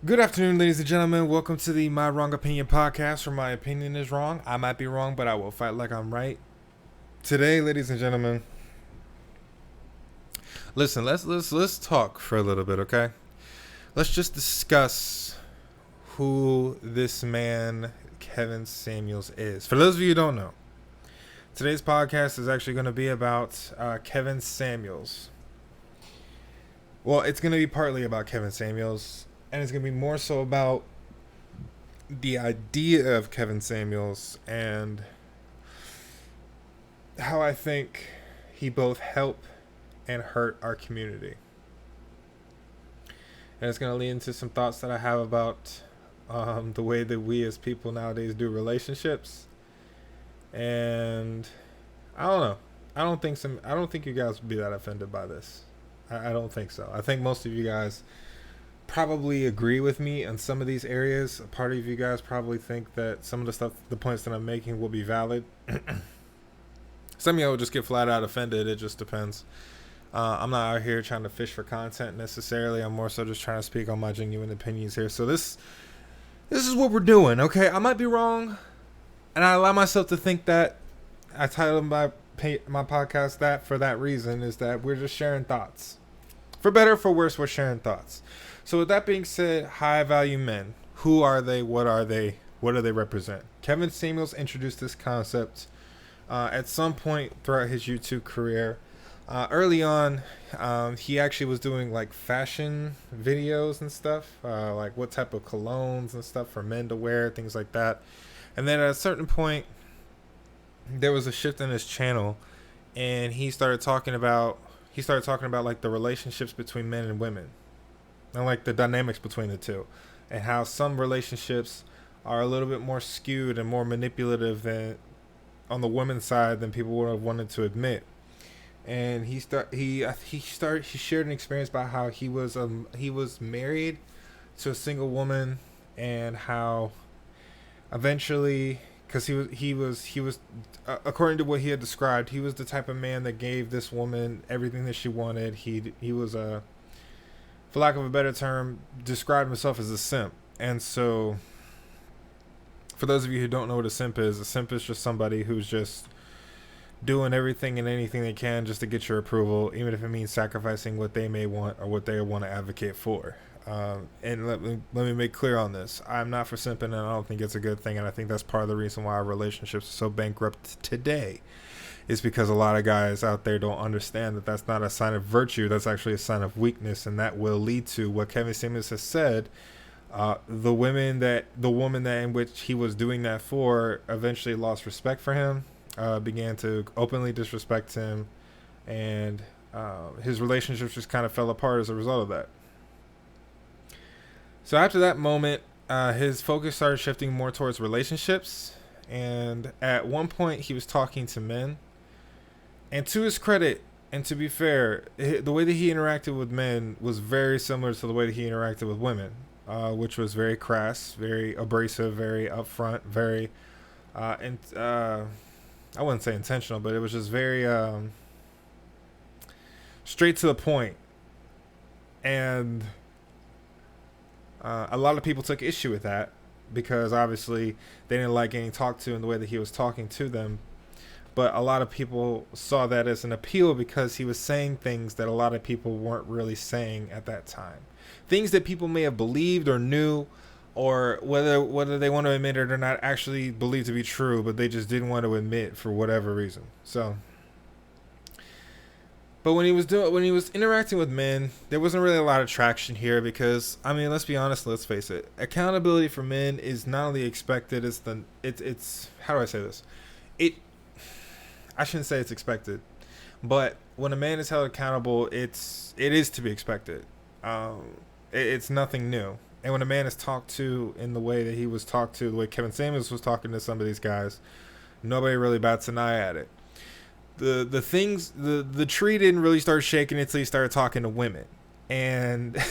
Good afternoon, ladies and gentlemen. Welcome to the My Wrong Opinion podcast, where my opinion is wrong. I might be wrong, but I will fight like I'm right. Today, ladies and gentlemen, listen. Let's talk for a little bit, okay? Let's just discuss who this man, Kevin Samuels, is. For those of you who don't know, today's podcast is actually going to be about Kevin Samuels. Well, it's going to be partly about Kevin Samuels, and it's going to be more so about the idea of Kevin Samuels and how I think he both helped and hurt our community. And it's going to lead into some thoughts that I have about the way that we as people nowadays do relationships. And I don't know. I don't think you guys would be that offended by this. I don't think so. I think most of you guys probably agree with me on some of these areas. A part of you guys probably think that some of the points that I'm making will be valid. Some of y'all will just get flat out offended. It just depends. I'm not out here trying to fish for content necessarily. I'm more so just trying to speak on my genuine opinions here. So this is what we're doing, okay? I might be wrong, and I allow myself to think that. I titled my podcast that for that reason, is that we're just sharing thoughts. For better or for worse, we're sharing thoughts. So with that being said, high value men. Who are they? What are they? What do they represent? Kevin Samuels introduced this concept at some point throughout his YouTube career. Early on, he actually was doing like fashion videos and stuff, like what type of colognes and stuff for men to wear, things like that. And then at a certain point, there was a shift in his channel, and he started talking about like the relationships between men and women, and like the dynamics between the two, and how some relationships are a little bit more skewed and more manipulative than on the women's side than people would have wanted to admit. And he shared an experience about how he was married to a single woman, and how eventually, because he was according to what he had described, he was the type of man that gave this woman everything that she wanted. He was a, for lack of a better term, described himself as a simp. And so, for those of you who don't know what a simp is just somebody who's just doing everything and anything they can just to get your approval, even if it means sacrificing what they may want or what they want to advocate for. And let me make clear on this. I'm not for simping, and I don't think it's a good thing. And I think that's part of the reason why our relationships are so bankrupt today, is because a lot of guys out there don't understand that that's not a sign of virtue. That's actually a sign of weakness, and that will lead to what Kevin Samuels has said. The woman that in which he was doing that for eventually lost respect for him, began to openly disrespect him, and his relationships just kind of fell apart as a result of that. So after that moment, his focus started shifting more towards relationships, and at one point he was talking to men. And to his credit, and to be fair, the way that he interacted with men was very similar to the way that he interacted with women, which was very crass, very abrasive, very upfront, very, I wouldn't say intentional, but it was just very straight to the point. And a lot of people took issue with that, because obviously they didn't like getting talked to in the way that he was talking to them. But a lot of people saw that as an appeal, because he was saying things that a lot of people weren't really saying at that time. Things that people may have believed or knew, or whether they want to admit it or not, actually believed to be true, but they just didn't want to admit for whatever reason. So, but when he was interacting with men, there wasn't really a lot of traction here, because I mean, let's be honest, let's face it. Accountability for men is not only expected, it's how do I say this? I shouldn't say it's expected, but when a man is held accountable, it is to be expected. It's nothing new. And when a man is talked to in the way that he was talked to, the way Kevin Samuels was talking to some of these guys, nobody really bats an eye at it. The tree didn't really start shaking until he started talking to women. And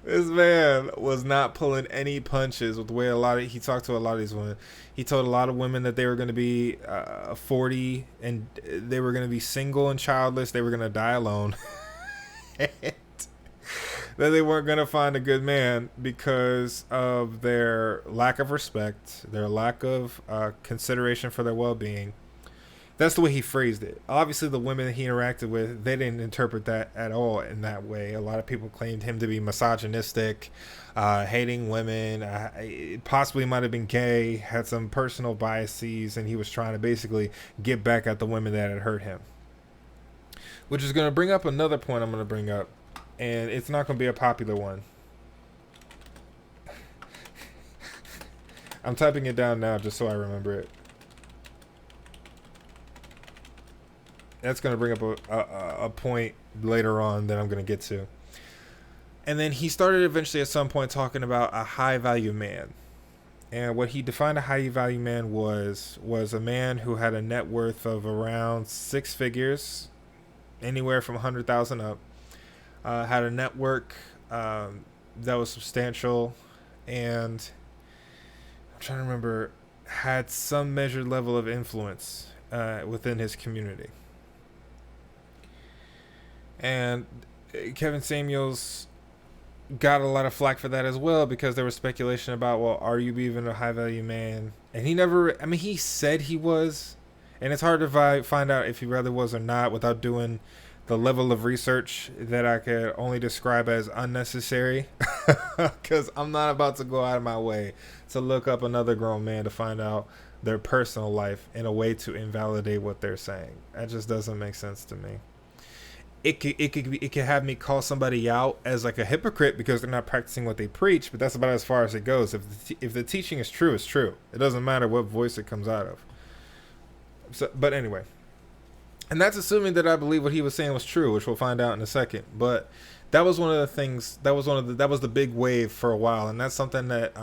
this man was not pulling any punches with the way he talked to a lot of these women. He told a lot of women that they were going to be 40, and they were going to be single and childless. They were going to die alone. that they weren't going to find a good man because of their lack of respect, their lack of consideration for their well-being. That's the way he phrased it. Obviously, the women that he interacted with, they didn't interpret that at all in that way. A lot of people claimed him to be misogynistic, hating women, possibly might have been gay, had some personal biases, and he was trying to basically get back at the women that had hurt him. Which is going to bring up another point I'm going to bring up, and it's not going to be a popular one. I'm typing it down now just so I remember it. That's going to bring up a point later on that I'm going to get to. And then he started eventually at some point talking about a high value man. And what he defined a high value man was a man who had a net worth of around 6 figures, anywhere from 100,000 up. Had a network that was substantial, and I'm trying to remember, had some measured level of influence within his community. And Kevin Samuels got a lot of flack for that as well, because there was speculation about, well, are you even a high value man? And he never, I mean, he said he was, and it's hard to find out if he rather was or not without doing the level of research that I could only describe as unnecessary, because I'm not about to go out of my way to look up another grown man to find out their personal life in a way to invalidate what they're saying. That just doesn't make sense to me. It could have me call somebody out as like a hypocrite because they're not practicing what they preach, but that's about as far as it goes. If the teaching is true, it's true. It doesn't matter what voice it comes out of. So, but anyway, and that's assuming that I believe what he was saying was true, which we'll find out in a second. But that was one of the things. That was the big wave for a while, and that's something that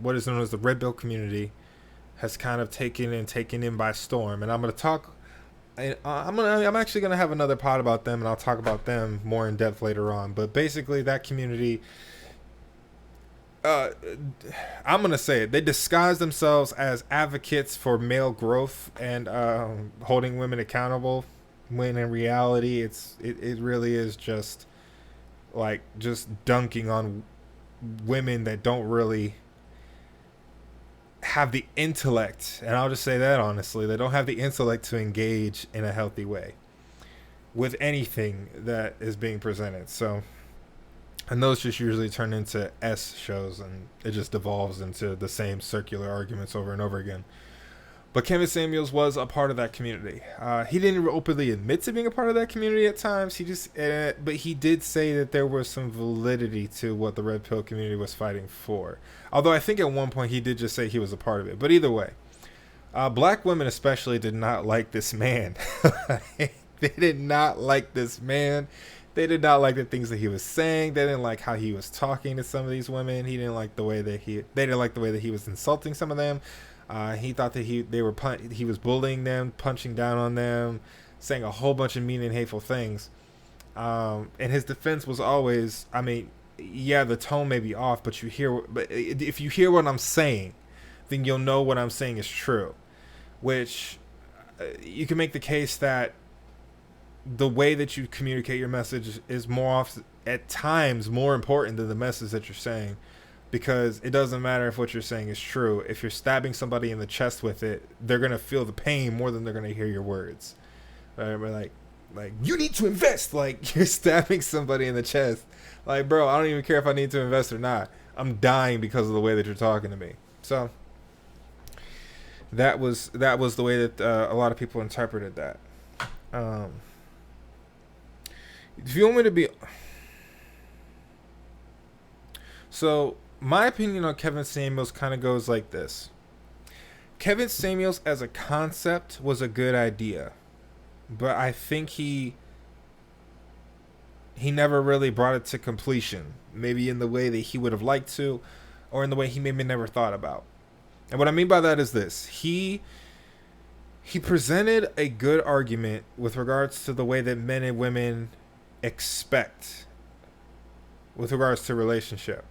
what is known as the Red Pill community has kind of taken in by storm. And I'm going to talk. I'm actually gonna have another pod about them, and I'll talk about them more in depth later on. But basically, that community, I'm gonna say it, they disguise themselves as advocates for male growth and holding women accountable, when in reality, it really is just dunking on women that don't really have the intellect, and I'll just say that honestly, they don't have the intellect to engage in a healthy way with anything that is being presented. So, and those just usually turn into S shows, and it just devolves into the same circular arguments over and over again. But Kevin Samuels was a part of that community. He didn't openly admit to being a part of that community at times. But he did say that there was some validity to what the Red Pill community was fighting for. Although I think at one point he did just say he was a part of it. But either way, black women especially did not like this man. They did not like this man. They did not like the things that he was saying. They didn't like how he was talking to some of these women. They didn't like the way that he was insulting some of them. He thought that he was bullying them, punching down on them, saying a whole bunch of mean and hateful things. And his defense was always, I mean, yeah, the tone may be off, but if you hear what I'm saying, then you'll know what I'm saying is true. Which you can make the case that the way that you communicate your message is at times more important than the message that you're saying. Because it doesn't matter if what you're saying is true. If you're stabbing somebody in the chest with it, they're going to feel the pain more than they're going to hear your words. Right? Like, you need to invest. Like, you're stabbing somebody in the chest. Like, bro, I don't even care if I need to invest or not. I'm dying because of the way that you're talking to me. So, that was the way that a lot of people interpreted that. If you want me to be... So... my opinion on Kevin Samuels kind of goes like this. Kevin Samuels as a concept was a good idea, but I think he never really brought it to completion, maybe in the way that he would have liked to, or in the way he maybe never thought about. And what I mean by that is this. He presented a good argument with regards to the way that men and women expect with regards to relationship.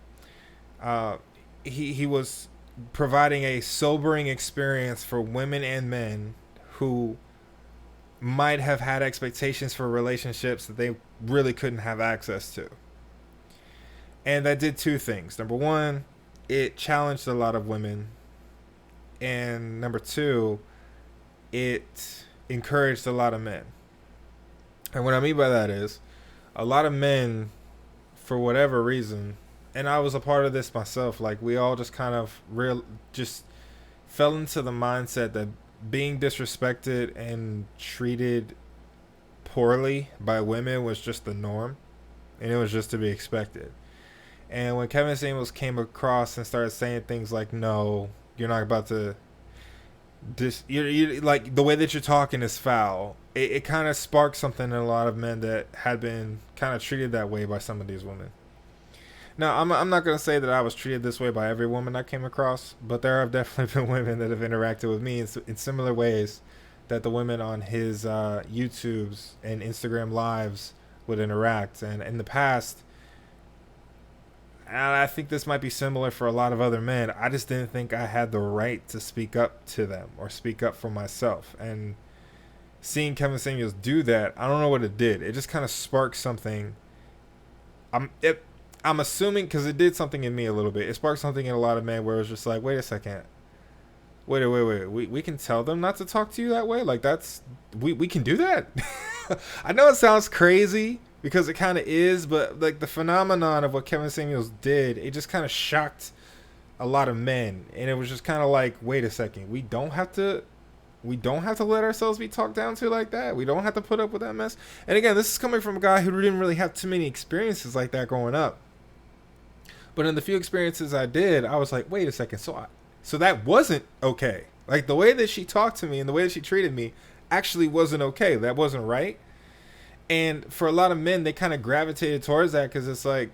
He was providing a sobering experience for women and men who might have had expectations for relationships that they really couldn't have access to. And that did two things. Number one, it challenged a lot of women. And number two, it encouraged a lot of men. And what I mean by that is a lot of men, for whatever reason, and I was a part of this myself, like we all just kind of just fell into the mindset that being disrespected and treated poorly by women was just the norm and it was just to be expected. And when Kevin Samuels came across and started saying things like, no, you're not about to you like the way that you're talking is foul. It kind of sparked something in a lot of men that had been kind of treated that way by some of these women. Now, I'm not going to say that I was treated this way by every woman I came across, but there have definitely been women that have interacted with me in similar ways that the women on his YouTubes and Instagram lives would interact. And in the past, and I think this might be similar for a lot of other men, I just didn't think I had the right to speak up to them or speak up for myself. And seeing Kevin Samuels do that, I don't know what it did. It just kind of sparked something. I'm assuming because it did something in me a little bit. It sparked something in a lot of men where it was just like, wait a second. Wait. We can tell them not to talk to you that way? Like we can do that? I know it sounds crazy because it kind of is, but like the phenomenon of what Kevin Samuels did, it just kind of shocked a lot of men. And it was just kind of like, wait a second. We don't have to let ourselves be talked down to like that. We don't have to put up with that mess. And again, this is coming from a guy who didn't really have too many experiences like that growing up. But in the few experiences I did, I was like, wait a second. So that wasn't okay. Like the way that she talked to me and the way that she treated me actually wasn't okay. That wasn't right. And for a lot of men, they kind of gravitated towards that because it's like,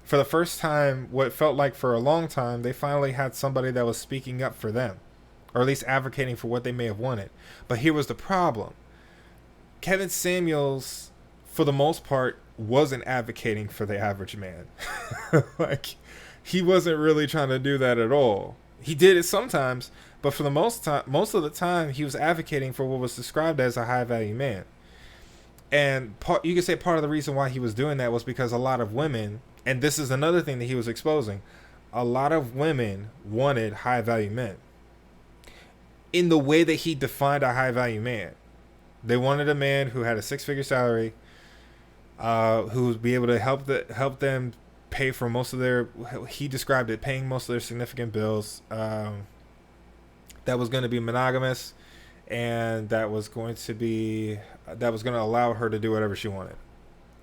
for the first time, what felt like for a long time, they finally had somebody that was speaking up for them, or at least advocating for what they may have wanted. But here was the problem. Kevin Samuels, for the most part, wasn't advocating for the average man. Like, he wasn't really trying to do that at all. He did it sometimes, but for the most of the time, he was advocating for what was described as a high-value man. And you could say part of the reason why he was doing that was because a lot of women, and this is another thing that he was exposing, a lot of women wanted high-value men. In the way that he defined a high-value man. They wanted a man who had a six-figure salary, who would be able to help them pay for most of their, he described it, paying most of their significant bills, that was going to be monogamous, and that was going to allow her to do whatever she wanted.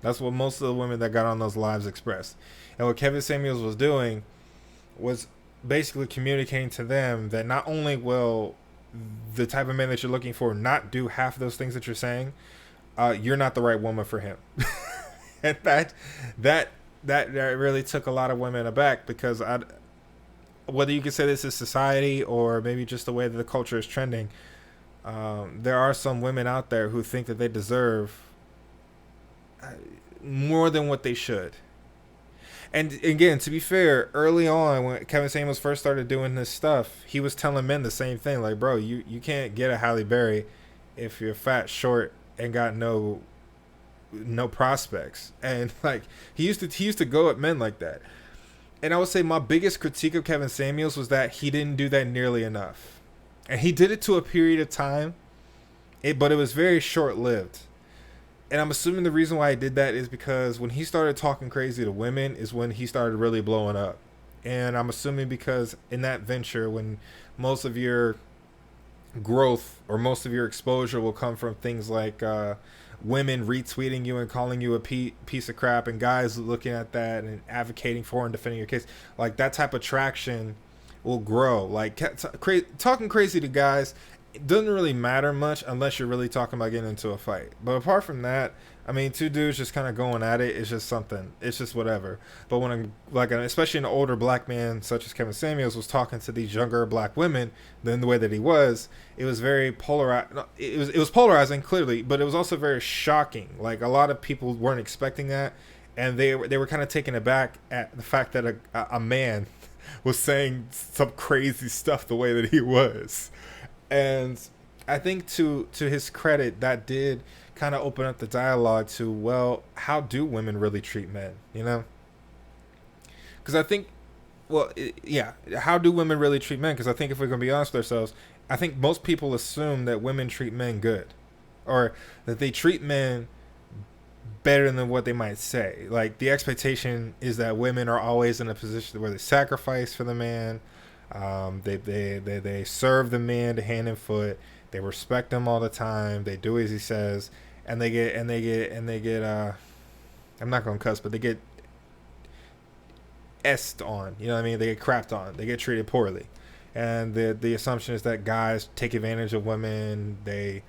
That's what most of the women that got on those lives expressed. And what Kevin Samuels was doing was basically communicating to them that not only will the type of man that you're looking for not do half of those things that you're saying, you're not the right woman for him. And that really took a lot of women aback, because whether you could say this is society or maybe just the way that the culture is trending, there are some women out there who think that they deserve more than what they should. And again, to be fair, early on when Kevin Samuels first started doing this stuff, he was telling men the same thing. Like, bro, you can't get a Halle Berry if you're fat, short, and got no prospects. And like he used to go at men like that. And I would say my biggest critique of Kevin Samuels was that he didn't do that nearly enough. And he did it to a period of time, but it was very short-lived. And I'm assuming the reason why he did that is because when he started talking crazy to women is when he started really blowing up. And I'm assuming because in that venture, when most of your growth or most of your exposure will come from things like women retweeting you and calling you a piece of crap, and guys looking at that and advocating for and defending your case, like that type of traction will grow. Like talking crazy to guys, it doesn't really matter much unless you're really talking about getting into a fight. But apart from that, I mean, two dudes just kind of going at it, it's just something. It's just whatever. But when especially an older black man such as Kevin Samuels was talking to these younger black women, then the way that he was, it was very polarized. It was polarizing, clearly, but it was also very shocking. Like, a lot of people weren't expecting that, and they were kind of taken aback at the fact that a man was saying some crazy stuff the way that he was. And I think to his credit, that did kind of open up the dialogue to, well, how do women really treat men, you know? because I think, well, yeah, how do women really treat men? Because I think if we're gonna be honest with ourselves, I think most people assume that women treat men good, or that they treat men better than what they might say. Like the expectation is that women are always in a position where they sacrifice for the man. They serve the man to hand and foot. They respect him all the time. They do as he says, and they get. I'm not gonna cuss, but they get est on. You know what I mean? They get crapped on. They get treated poorly, and the assumption is that guys take advantage of women. They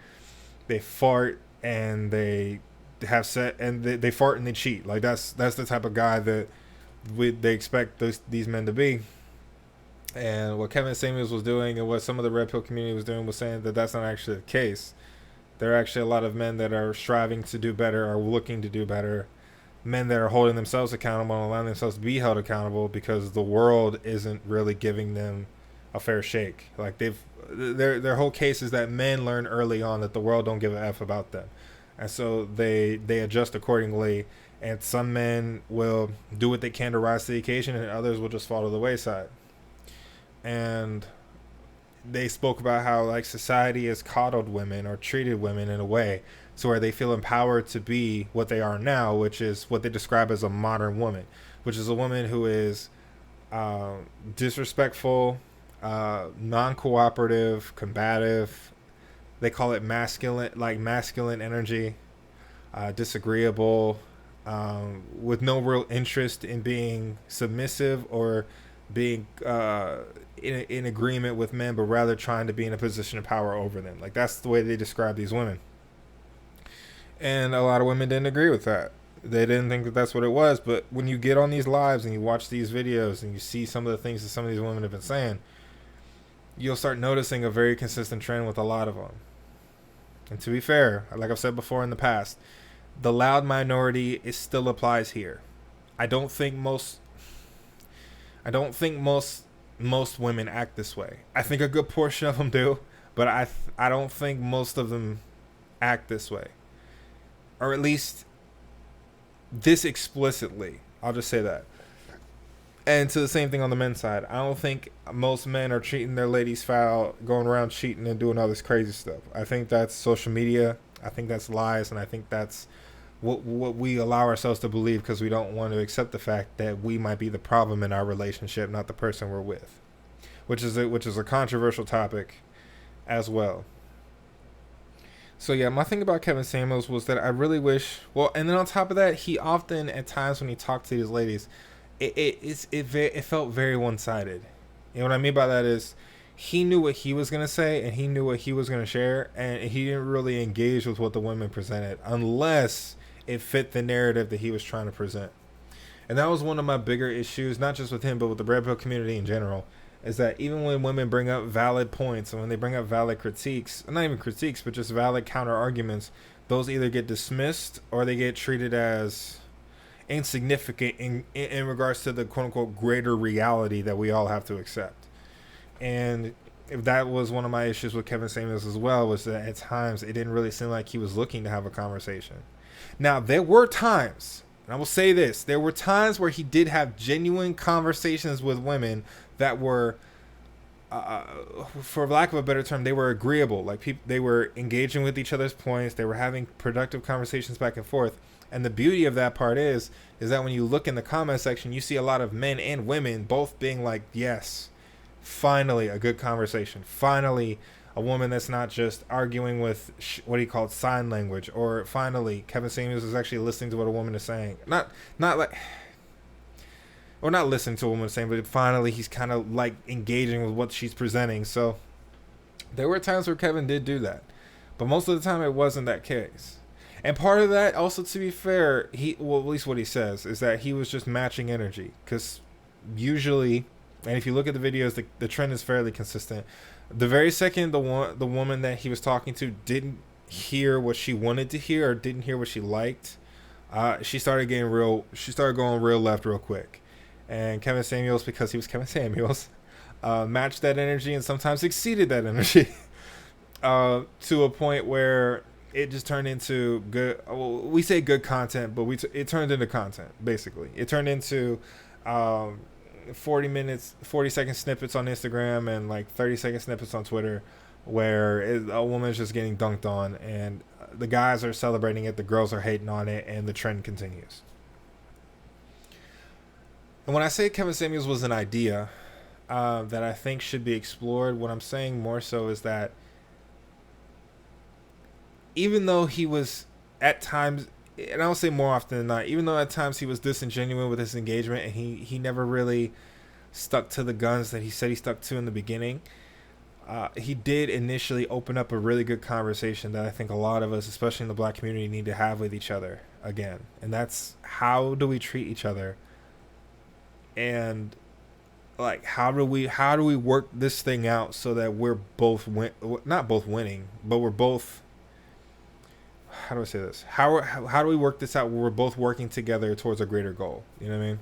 fart and they have set and they fart and they cheat. Like that's the type of guy that they expect these men to be. And what Kevin Samuels was doing and what some of the Red Pill community was doing was saying that that's not actually the case. There are actually a lot of men that are striving to do better, are looking to do better, men that are holding themselves accountable and allowing themselves to be held accountable because the world isn't really giving them a fair shake. Like their whole case is that men learn early on that the world don't give a F about them. And so they adjust accordingly, and some men will do what they can to rise to the occasion and others will just fall to the wayside. And they spoke about how like society has coddled women or treated women in a way so where they feel empowered to be what they are now, which is what they describe as a modern woman, which is a woman who is disrespectful, non-cooperative, combative. They call it masculine energy, disagreeable, with no real interest in being submissive or being in agreement with men, but rather trying to be in a position of power over them. Like that's the way they describe these women. And a lot of women didn't agree with that. They didn't think that that's what it was. But when you get on these lives and you watch these videos and you see some of the things that some of these women have been saying, you'll start noticing a very consistent trend with a lot of them. And to be fair, like I've said before in the past, the loud minority still applies here. I don't think most women act this way. I think a good portion of them do, but I don't think most of them act this way, or at least this explicitly. I'll just say that. And to the same thing on the men's side, I don't think most men are treating their ladies foul, going around cheating and doing all this crazy stuff. I think that's social media. I think that's lies, and I think that's what we allow ourselves to believe because we don't want to accept the fact that we might be the problem in our relationship, not the person we're with, which is a controversial topic as well. So yeah, my thing about Kevin Samuels was that I really wish, well, and then on top of that, he often at times when he talked to these ladies, it felt very one-sided. And what I mean by that is he knew what he was going to say and he knew what he was going to share, and he didn't really engage with what the women presented unless it fit the narrative that he was trying to present. And that was one of my bigger issues, not just with him, but with the Red Pill community in general, is that even when women bring up valid points and when they bring up valid critiques, not even critiques, but just valid counter arguments, those either get dismissed or they get treated as insignificant in regards to the quote unquote greater reality that we all have to accept. And if that was one of my issues with Kevin Samuels as well, was that at times it didn't really seem like he was looking to have a conversation. Now, there were times, and I will say this, there were times where he did have genuine conversations with women that were, for lack of a better term, they were agreeable. Like they were engaging with each other's points. They were having productive conversations back and forth. And the beauty of that part is that when you look in the comment section, you see a lot of men and women both being like, yes, finally a good conversation. Finally, a woman that's not just arguing with what he called sign language. Or finally, Kevin Samuels is actually listening to what a woman is saying. Not listening to what a woman is saying, but finally he's kind of like engaging with what she's presenting. So there were times where Kevin did do that. But most of the time it wasn't that case. And part of that, also to be fair, at least what he says, is that he was just matching energy. Because usually, and if you look at the videos, the trend is fairly consistent. The very second the woman that he was talking to didn't hear what she wanted to hear or didn't hear what she liked, she started going real left real quick. And Kevin Samuels, because he was Kevin Samuels, matched that energy and sometimes exceeded that energy to a point where it just turned into good. Well, we say good content, but it turned into content. Basically, it turned into 40-second snippets on Instagram and like 30-second snippets on Twitter, where a woman's just getting dunked on, and the guys are celebrating it, the girls are hating on it, and the trend continues. And when I say Kevin Samuels was an idea that I think should be explored, what I'm saying more so is that even though he was at times, and I'll say more often than not, even though at times he was disingenuous with his engagement and he never really stuck to the guns that he said he stuck to in the beginning, he did initially open up a really good conversation that I think a lot of us, especially in the black community, need to have with each other again. And that's, how do we treat each other? And like, how do we work this thing out so that we're both not both winning, but we're both, how do I say this? How do we work this out where we're both working together towards a greater goal? You know what I mean?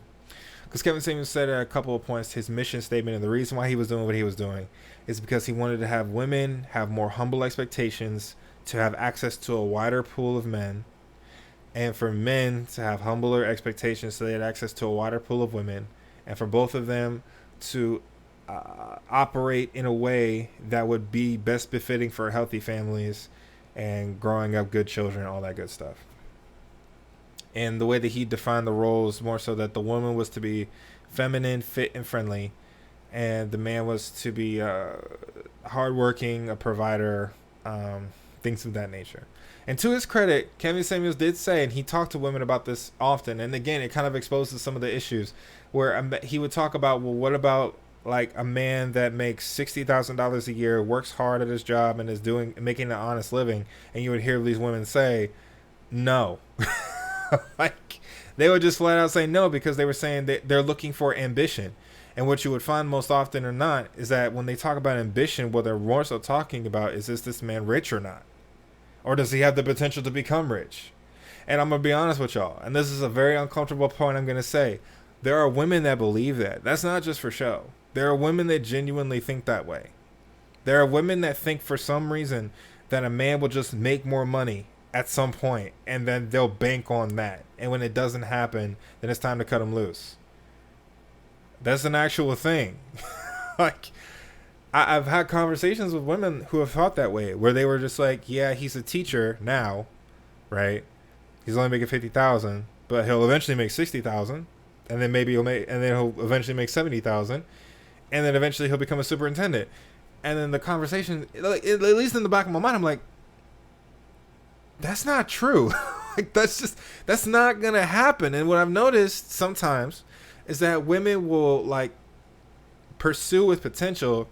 Because Kevin Samuels said at a couple of points, his mission statement and the reason why he was doing what he was doing is because he wanted to have women have more humble expectations, to have access to a wider pool of men, and for men to have humbler expectations so they had access to a wider pool of women, and for both of them to operate in a way that would be best befitting for healthy families and growing up good children, all that good stuff. And the way that he defined the roles, more so that the woman was to be feminine, fit, and friendly, and the man was to be hardworking, a provider, things of that nature. And to his credit, Kevin Samuels did say, and he talked to women about this often, and again, it kind of exposes some of the issues, where he would talk about, well, what about like a man that makes $60,000 a year, works hard at his job, and is making an honest living, and you would hear these women say, no. Like, they would just flat out say no, because they were saying that they're looking for ambition. And what you would find most often or not is that when they talk about ambition, what they're more so talking about is this man rich or not? Or does he have the potential to become rich? And I'm going to be honest with y'all, and this is a very uncomfortable point I'm going to say. There are women that believe that. That's not just for show. There are women that genuinely think that way. There are women that think for some reason that a man will just make more money at some point, and then they'll bank on that. And when it doesn't happen, then it's time to cut him loose. That's an actual thing. Like, I've had conversations with women who have thought that way, where they were just like, yeah, he's a teacher now, right? He's only making $50,000, but he'll eventually make $60,000, and then maybe he'll eventually make $70,000, and then eventually he'll become a superintendent. And then the conversation, like, at least in the back of my mind, I'm like, that's not true. Like, that's not gonna happen. And what I've noticed sometimes is that women will like pursue with potential,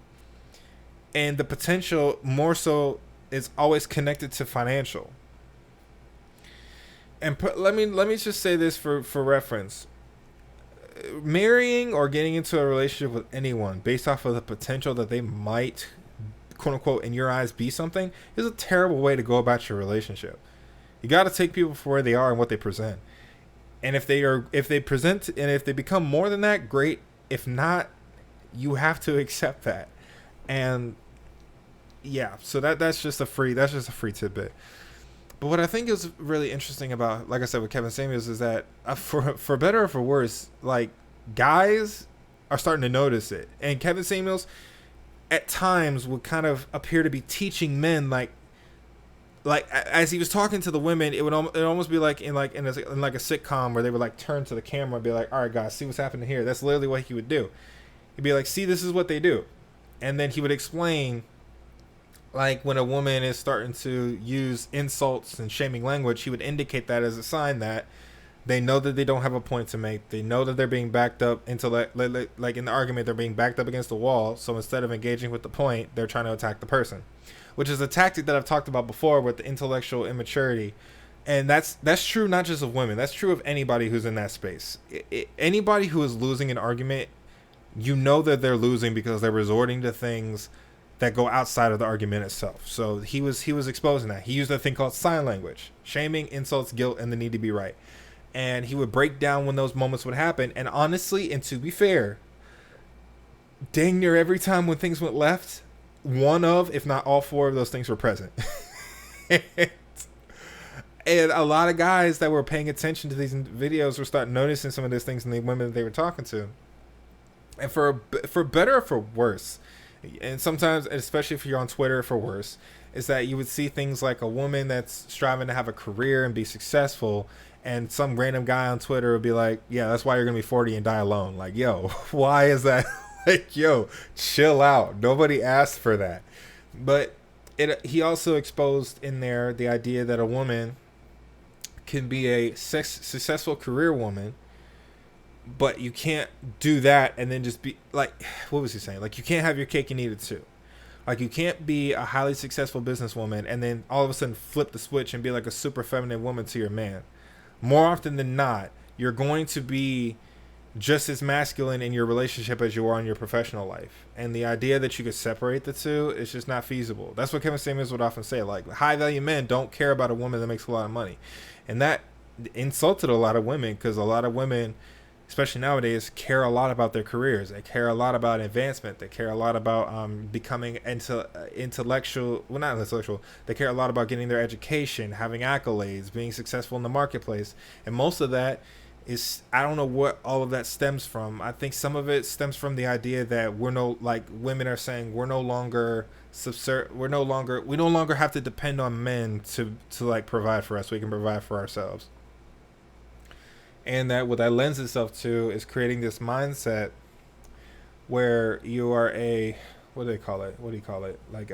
and the potential more so is always connected to financial. And let me just say this for reference. Marrying or getting into a relationship with anyone based off of the potential that they might, quote unquote, in your eyes, be something, is a terrible way to go about your relationship. You got to take people for where they are and what they present. And if they present and if they become more than that, great. If not, you have to accept that. And yeah, so that's just a free tidbit. But what I think is really interesting about, like I said, with Kevin Samuels is that for better or for worse, like, guys are starting to notice it. And Kevin Samuels at times would kind of appear to be teaching men, like as he was talking to the women, it would almost be like in a sitcom where they would like turn to the camera and be like, all right, guys, see what's happening here. That's literally what he would do. He'd be like, see, this is what they do. And then he would explain, like, when a woman is starting to use insults and shaming language, he would indicate that as a sign that they know that they don't have a point to make. They know that they're being backed up into, like in the argument, they're being backed up against the wall. So instead of engaging with the point, they're trying to attack the person, which is a tactic that I've talked about before with the intellectual immaturity. And that's true not just of women. That's true of anybody who's in that space. Anybody who is losing an argument, you know that they're losing because they're resorting to things that go outside of the argument itself. So he was exposing that. He used a thing called sign language, shaming, insults, guilt, and the need to be right. And he would break down when those moments would happen. And honestly, and to be fair, dang near every time when things went left, one of, if not all four of those things were present. And a lot of guys that were paying attention to these videos were starting noticing some of these things in the women that they were talking to. And for better or for worse, and sometimes, especially if you're on Twitter, for worse, is that you would see things like a woman that's striving to have a career and be successful, and some random guy on Twitter would be like, "Yeah, that's why you're gonna be 40 and die alone." Like, yo, why is that? Like, yo, chill out. Nobody asked for that. But he also exposed in there the idea that a woman can be a successful career woman, but you can't do that and then just be like, what was he saying? Like, you can't have your cake and eat it too. Like, you can't be a highly successful businesswoman and then all of a sudden flip the switch and be like a super feminine woman to your man. More often than not, you're going to be just as masculine in your relationship as you are in your professional life. And the idea that you could separate the two is just not feasible. That's what Kevin Samuels would often say. Like, high value men don't care about a woman that makes a lot of money. And that insulted a lot of women, because a lot of women, especially nowadays, care a lot about their careers. They care a lot about advancement. They care a lot about becoming intellectual. Well, not intellectual. They care a lot about getting their education, having accolades, being successful in the marketplace. And most of that is, I don't know what all of that stems from. I think some of it stems from the idea that women are saying we no longer have to depend on men to like provide for us. We can provide for ourselves. And that what that lends itself to is creating this mindset where you are what do they call it? What do you call it? Like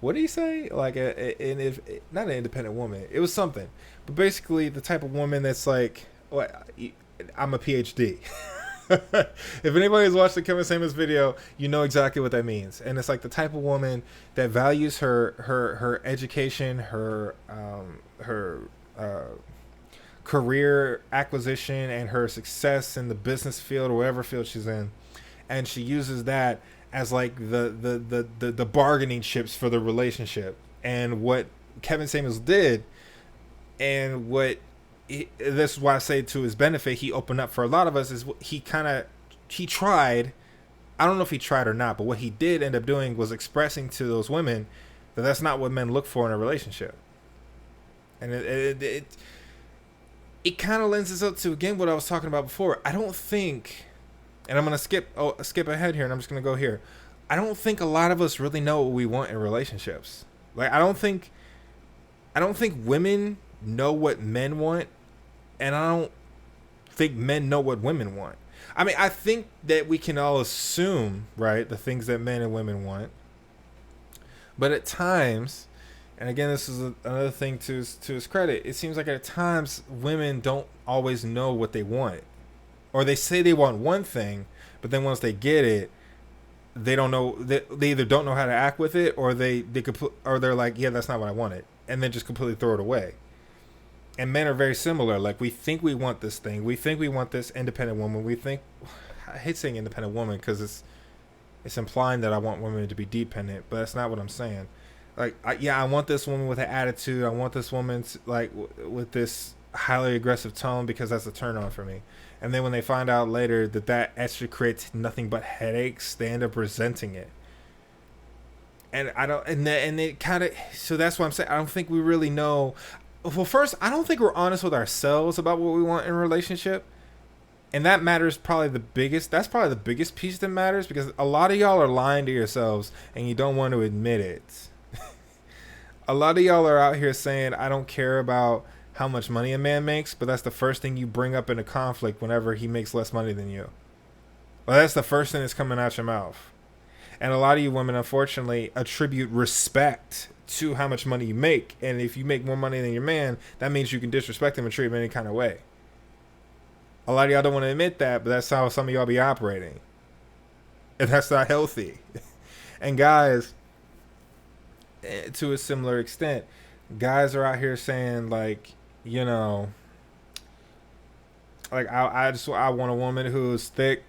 what do you say? Like not an independent woman. It was something, but basically the type of woman that's like, I'm a PhD. If anybody's watched the Kevin Samuels video, you know exactly what that means. And it's like the type of woman that values her education, her career acquisition, and her success in the business field or whatever field she's in, and she uses that as like the bargaining chips for the relationship. And what Kevin Samuels did, and this is why I say to his benefit, he opened up for a lot of us, is he tried. I don't know if he tried or not, but what he did end up doing was expressing to those women that that's not what men look for in a relationship. And it kind of lends itself to, again, what I was talking about before. I don't think, and I'm going to skip ahead here, and I'm just going to go here. I don't think a lot of us really know what we want in relationships. Like, I don't think women know what men want, and I don't think men know what women want. I mean, I think that we can all assume, right, the things that men and women want. But at times, and again, this is another thing to his credit, it seems like at times women don't always know what they want. Or they say they want one thing, but then once they get it, they don't know. They either don't know how to act with it, or they're like, yeah, that's not what I wanted, and then just completely throw it away. And men are very similar. Like, we think we want this thing. We think we want this independent woman. I hate saying independent woman because it's implying that I want women to be dependent, but that's not what I'm saying. Like, I want this woman with an attitude. I want this woman with this highly aggressive tone, because that's a turn on for me. And then when they find out later that actually creates nothing but headaches, they end up resenting it. And it kind of, so that's what I'm saying. I don't think we really know. Well, first, I don't think we're honest with ourselves about what we want in a relationship. And that matters probably the biggest. That's probably the biggest piece that matters, because a lot of y'all are lying to yourselves and you don't want to admit it. A lot of y'all are out here saying, I don't care about how much money a man makes, but that's the first thing you bring up in a conflict whenever he makes less money than you. Well, that's the first thing that's coming out your mouth. And a lot of you women, unfortunately, attribute respect to how much money you make. And if you make more money than your man, that means you can disrespect him and treat him any kind of way. A lot of y'all don't want to admit that, but that's how some of y'all be operating. And that's not healthy. And guys, to a similar extent, guys are out here saying, like, you know, like, I want a woman who's thick.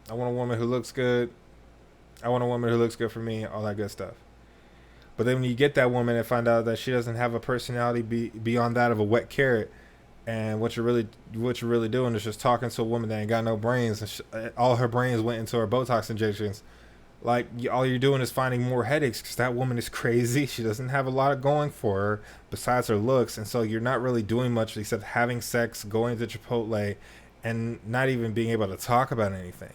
I want a woman who looks good. I want a woman who looks good for me, all that good stuff. But then when you get that woman and find out that she doesn't have a personality beyond that of a wet carrot, and what you're really doing is just talking to a woman that ain't got no brains, and all her brains went into her Botox injections. Like, all you're doing is finding more headaches, because that woman is crazy. She doesn't have a lot going for her besides her looks, and so you're not really doing much except having sex, going to Chipotle, and not even being able to talk about anything.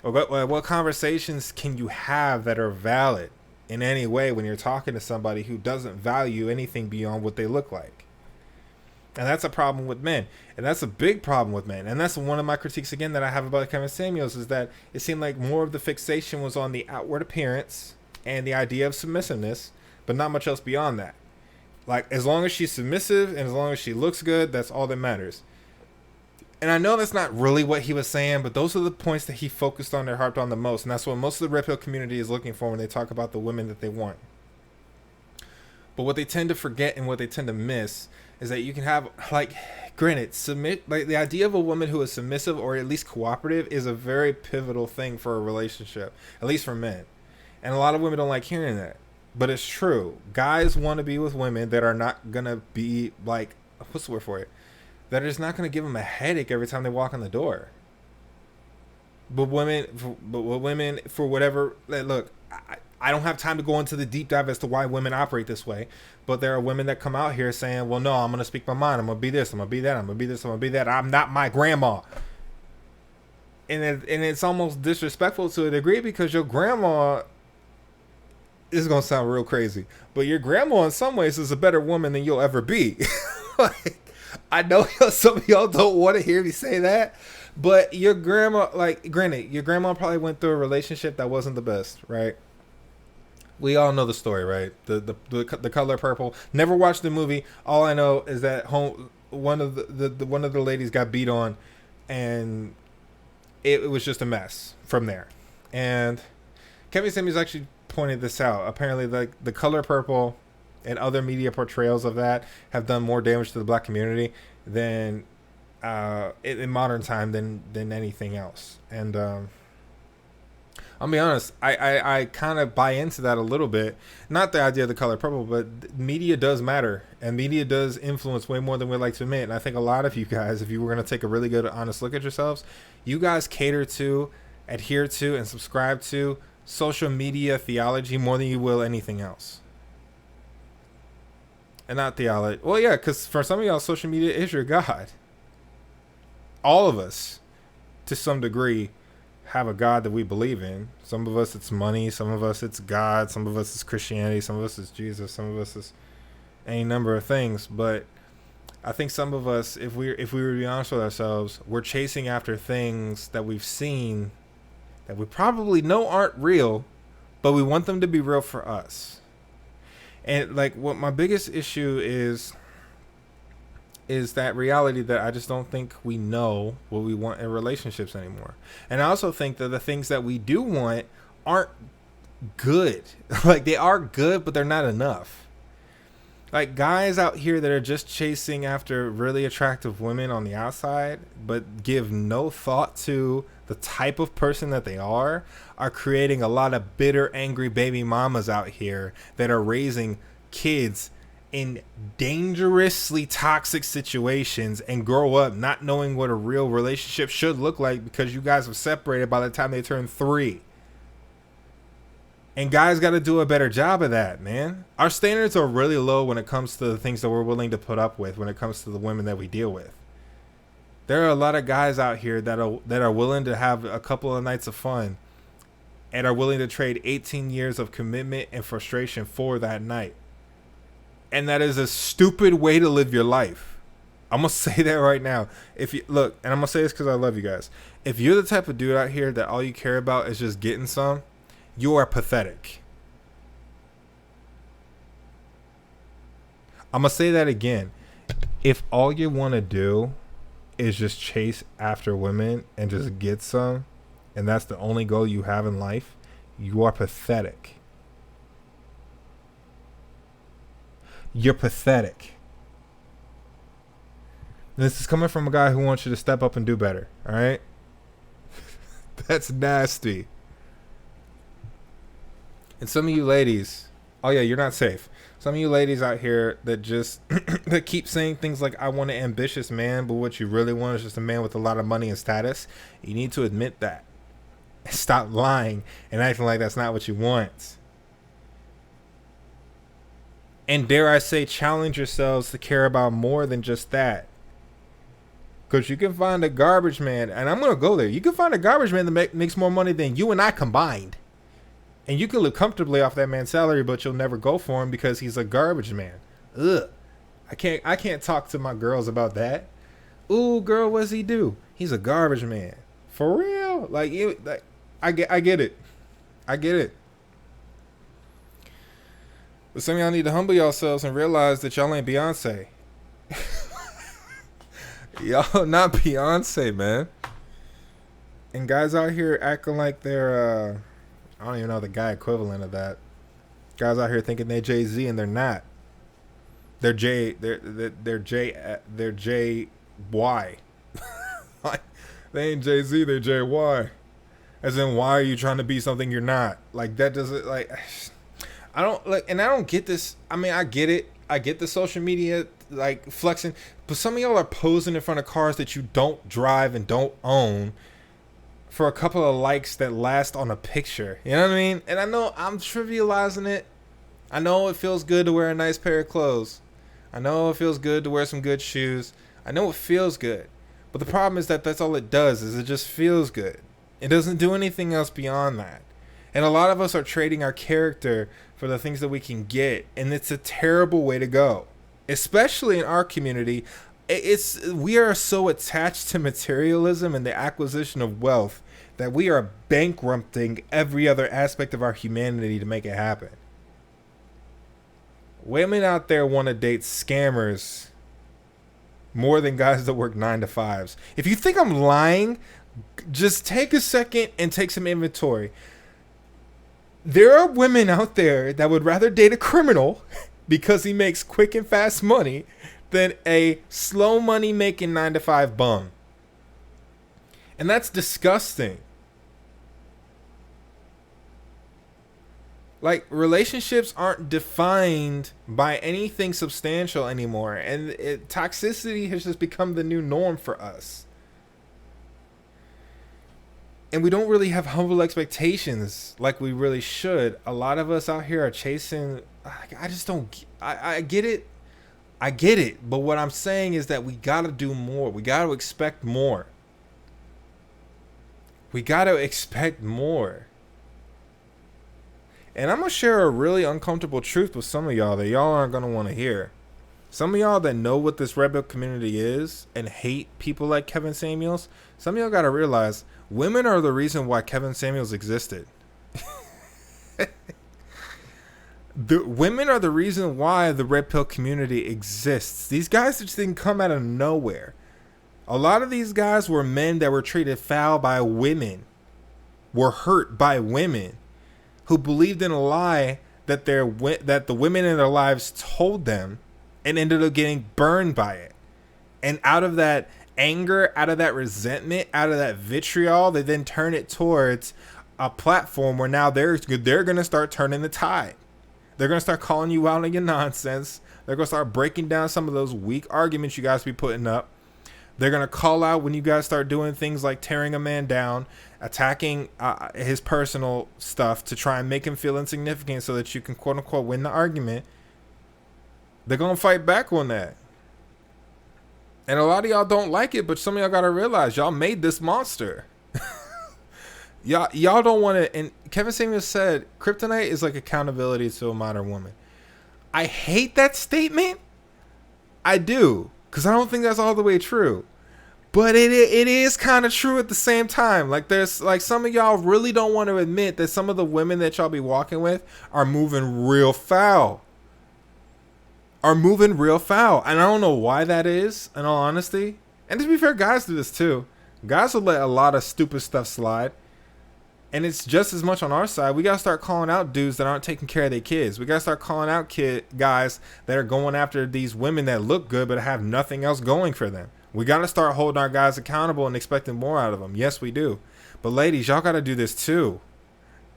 Or what conversations can you have that are valid in any way when you're talking to somebody who doesn't value anything beyond what they look like? And that's a problem with men. And that's a big problem with men. And that's one of my critiques, again, that I have about Kevin Samuels, is that it seemed like more of the fixation was on the outward appearance and the idea of submissiveness, but not much else beyond that. Like, as long as she's submissive and as long as she looks good, that's all that matters. And I know that's not really what he was saying, but those are the points that he focused on and harped on the most. And that's what most of the red pill community is looking for when they talk about the women that they want. But what they tend to forget and what they tend to miss is that you can have, like, granted, like, the idea of a woman who is submissive or at least cooperative is a very pivotal thing for a relationship, at least for men. And a lot of women don't like hearing that. But it's true. Guys want to be with women that are not going to be, like, what's the word for it? That is not going to give them a headache every time they walk in the door. But women, for whatever, look, I don't have time to go into the deep dive as to why women operate this way. But there are women that come out here saying, well, no, I'm going to speak my mind. I'm going to be this. I'm going to be that. I'm going to be this. I'm going to be that. I'm not my grandma. And it's almost disrespectful to a degree, because your grandma, this is going to sound real crazy, but your grandma in some ways is a better woman than you'll ever be. Like, I know some of y'all don't want to hear me say that, but your grandma, like, granted, your grandma probably went through a relationship that wasn't the best, right? We all know the story, right? The Color Purple. Never watched the movie. All I know is that one of the ladies got beat on, and it was just a mess from there. And Kevin Samuels actually pointed this out. Apparently, like, the Color Purple and other media portrayals of that have done more damage to the black community than in modern time than anything else. And I'll be honest, I kind of buy into that a little bit. Not the idea of the Color Purple, but media does matter, and media does influence way more than we like to admit. And I think a lot of you guys, if you were going to take a really good, honest look at yourselves, you guys cater to, adhere to, and subscribe to social media theology more than you will anything else. And not theology. Well, yeah, because for some of y'all, social media is your God. All of us, to some degree, have a God that we believe in. Some of us, it's money. Some of us, it's God. Some of us, it's Christianity. Some of us, it's Jesus. Some of us, is any number of things. But I think some of us, if we were to be honest with ourselves, we're chasing after things that we've seen that we probably know aren't real, but we want them to be real for us. And, like, what my biggest issue is that reality that I just don't think we know what we want in relationships anymore. And I also think that the things that we do want aren't good. Like, they are good, but they're not enough. Like, guys out here that are just chasing after really attractive women on the outside, but give no thought to the type of person that they are creating a lot of bitter, angry baby mamas out here that are raising kids in dangerously toxic situations and grow up not knowing what a real relationship should look like because you guys have separated by the time they turn 3. And guys got to do a better job of that, man. Our standards are really low when it comes to the things that we're willing to put up with when it comes to the women that we deal with. There are a lot of guys out here that are willing to have a couple of nights of fun and are willing to trade 18 years of commitment and frustration for that night. And that is a stupid way to live your life. I'm going to say that right now. If you look, and I'm going to say this because I love you guys. If you're the type of dude out here that all you care about is just getting some, you are pathetic. I'm going to say that again. If all you want to do is just chase after women and just get some, and that's the only goal you have in life, you are pathetic. You're pathetic. This is coming from a guy who wants you to step up and do better, all right? That's nasty. And some of you ladies, oh yeah, you're not safe. Some of you ladies out here that just that keep saying things like, I want an ambitious man, but what you really want is just a man with a lot of money and status. You need to admit that. Stop lying and acting like that's not what you want. And dare I say, challenge yourselves to care about more than just that. Because you can find a garbage man, and I'm gonna go there. You can find a garbage man that makes more money than you and I combined, and you can live comfortably off that man's salary, but you'll never go for him because he's a garbage man. Ugh. I can't talk to my girls about that. Ooh, girl, what's he do? He's a garbage man. For real? I get it. I get it. But some of y'all need to humble yourselves and realize that y'all ain't Beyonce. Y'all not Beyonce, man. And guys out here acting like they're I don't even know the guy equivalent of that. Guys out here thinking they're Jay-Z and they're not. They're J-Y. Like, they ain't Jay-Z, they're J-Y. As in, why are you trying to be something you're not? Like, that doesn't, like, I don't get this. I mean, I get it. I get the social media, like, flexing. But some of y'all are posing in front of cars that you don't drive and don't own for a couple of likes that last on a picture. You know what I mean? And I know I'm trivializing it. I know it feels good to wear a nice pair of clothes. I know it feels good to wear some good shoes. I know it feels good. But the problem is that that's all it does, is it just feels good. It doesn't do anything else beyond that. And a lot of us are trading our character for the things that we can get. And it's a terrible way to go. Especially in our community. We are so attached to materialism and the acquisition of wealth that we are bankrupting every other aspect of our humanity to make it happen. Women out there want to date scammers more than guys that work 9-to-5s. If you think I'm lying, just take a second and take some inventory. There are women out there that would rather date a criminal because he makes quick and fast money than a slow money making 9-to-5 bum. And that's disgusting. Like, relationships aren't defined by anything substantial anymore. And toxicity has just become the new norm for us. And we don't really have humble expectations like we really should. A lot of us out here are chasing. I just don't. I get it. I get it. But what I'm saying is that we got to do more. We got to expect more. We got to expect more. And I'm going to share a really uncomfortable truth with some of y'all that y'all aren't going to want to hear. Some of y'all that know what this rebel community is and hate people like Kevin Samuels, some of y'all got to realize women are the reason why Kevin Samuels existed. The women are the reason why the red pill community exists. These guys just didn't come out of nowhere. A lot of these guys were men that were treated foul by women, were hurt by women, who believed in a lie that that the women in their lives told them, and ended up getting burned by it. And out of that anger, out of that resentment, out of that vitriol, they then turn it towards a platform where now they're going to start turning the tide. They're going to start calling you out on your nonsense. They're going to start breaking down some of those weak arguments you guys be putting up. They're going to call out when you guys start doing things like tearing a man down, attacking his personal stuff to try and make him feel insignificant so that you can quote unquote win the argument. They're going to fight back on that. And a lot of y'all don't like it, but some of y'all got to realize y'all made this monster. Y'all don't want to. And Kevin Samuels said kryptonite is like accountability to a modern woman. I hate that statement. I do. Because I don't think that's all the way true. But it is kind of true at the same time. Like, there's like some of y'all really don't want to admit that some of the women that y'all be walking with are moving real foul. And I don't know why that is, in all honesty. And to be fair, guys do this too. Guys will let a lot of stupid stuff slide. And it's just as much on our side. We got to start calling out dudes that aren't taking care of their kids. We got to start calling out guys that are going after these women that look good but have nothing else going for them. We got to start holding our guys accountable and expecting more out of them. Yes, we do. But ladies, y'all got to do this too.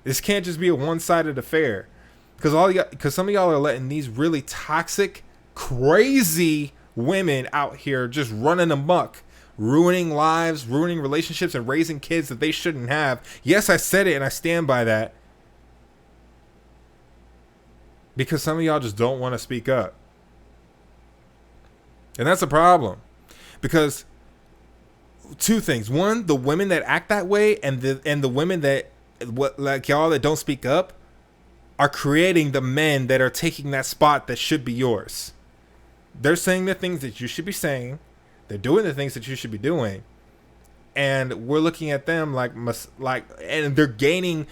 This can't just be a one-sided affair. Because some of y'all are letting these really toxic, crazy women out here just running amok. Ruining lives, ruining relationships, and raising kids that they shouldn't have. Yes, I said it, and I stand by that. Because some of y'all just don't want to speak up. And that's a problem. Because two things. One, the women that act that way, and the women that like y'all that don't speak up are creating the men that are taking that spot that should be yours. They're saying the things that you should be saying. They're doing the things that you should be doing. And we're looking at them like, and they're gaining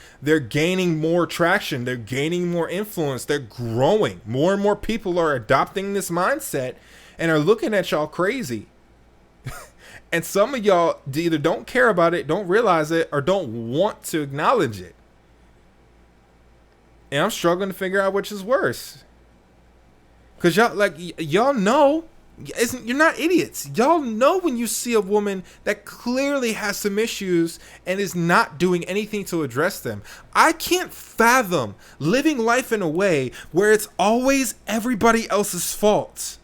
more traction. They're gaining more influence. They're growing. More and more people are adopting this mindset and are looking at y'all crazy. And some of y'all either don't care about it, don't realize it, or don't want to acknowledge it. And I'm struggling to figure out which is worse. Because y'all know, you're not idiots. Y'all know when you see a woman that clearly has some issues and is not doing anything to address them. I can't fathom living life in a way where it's always everybody else's fault.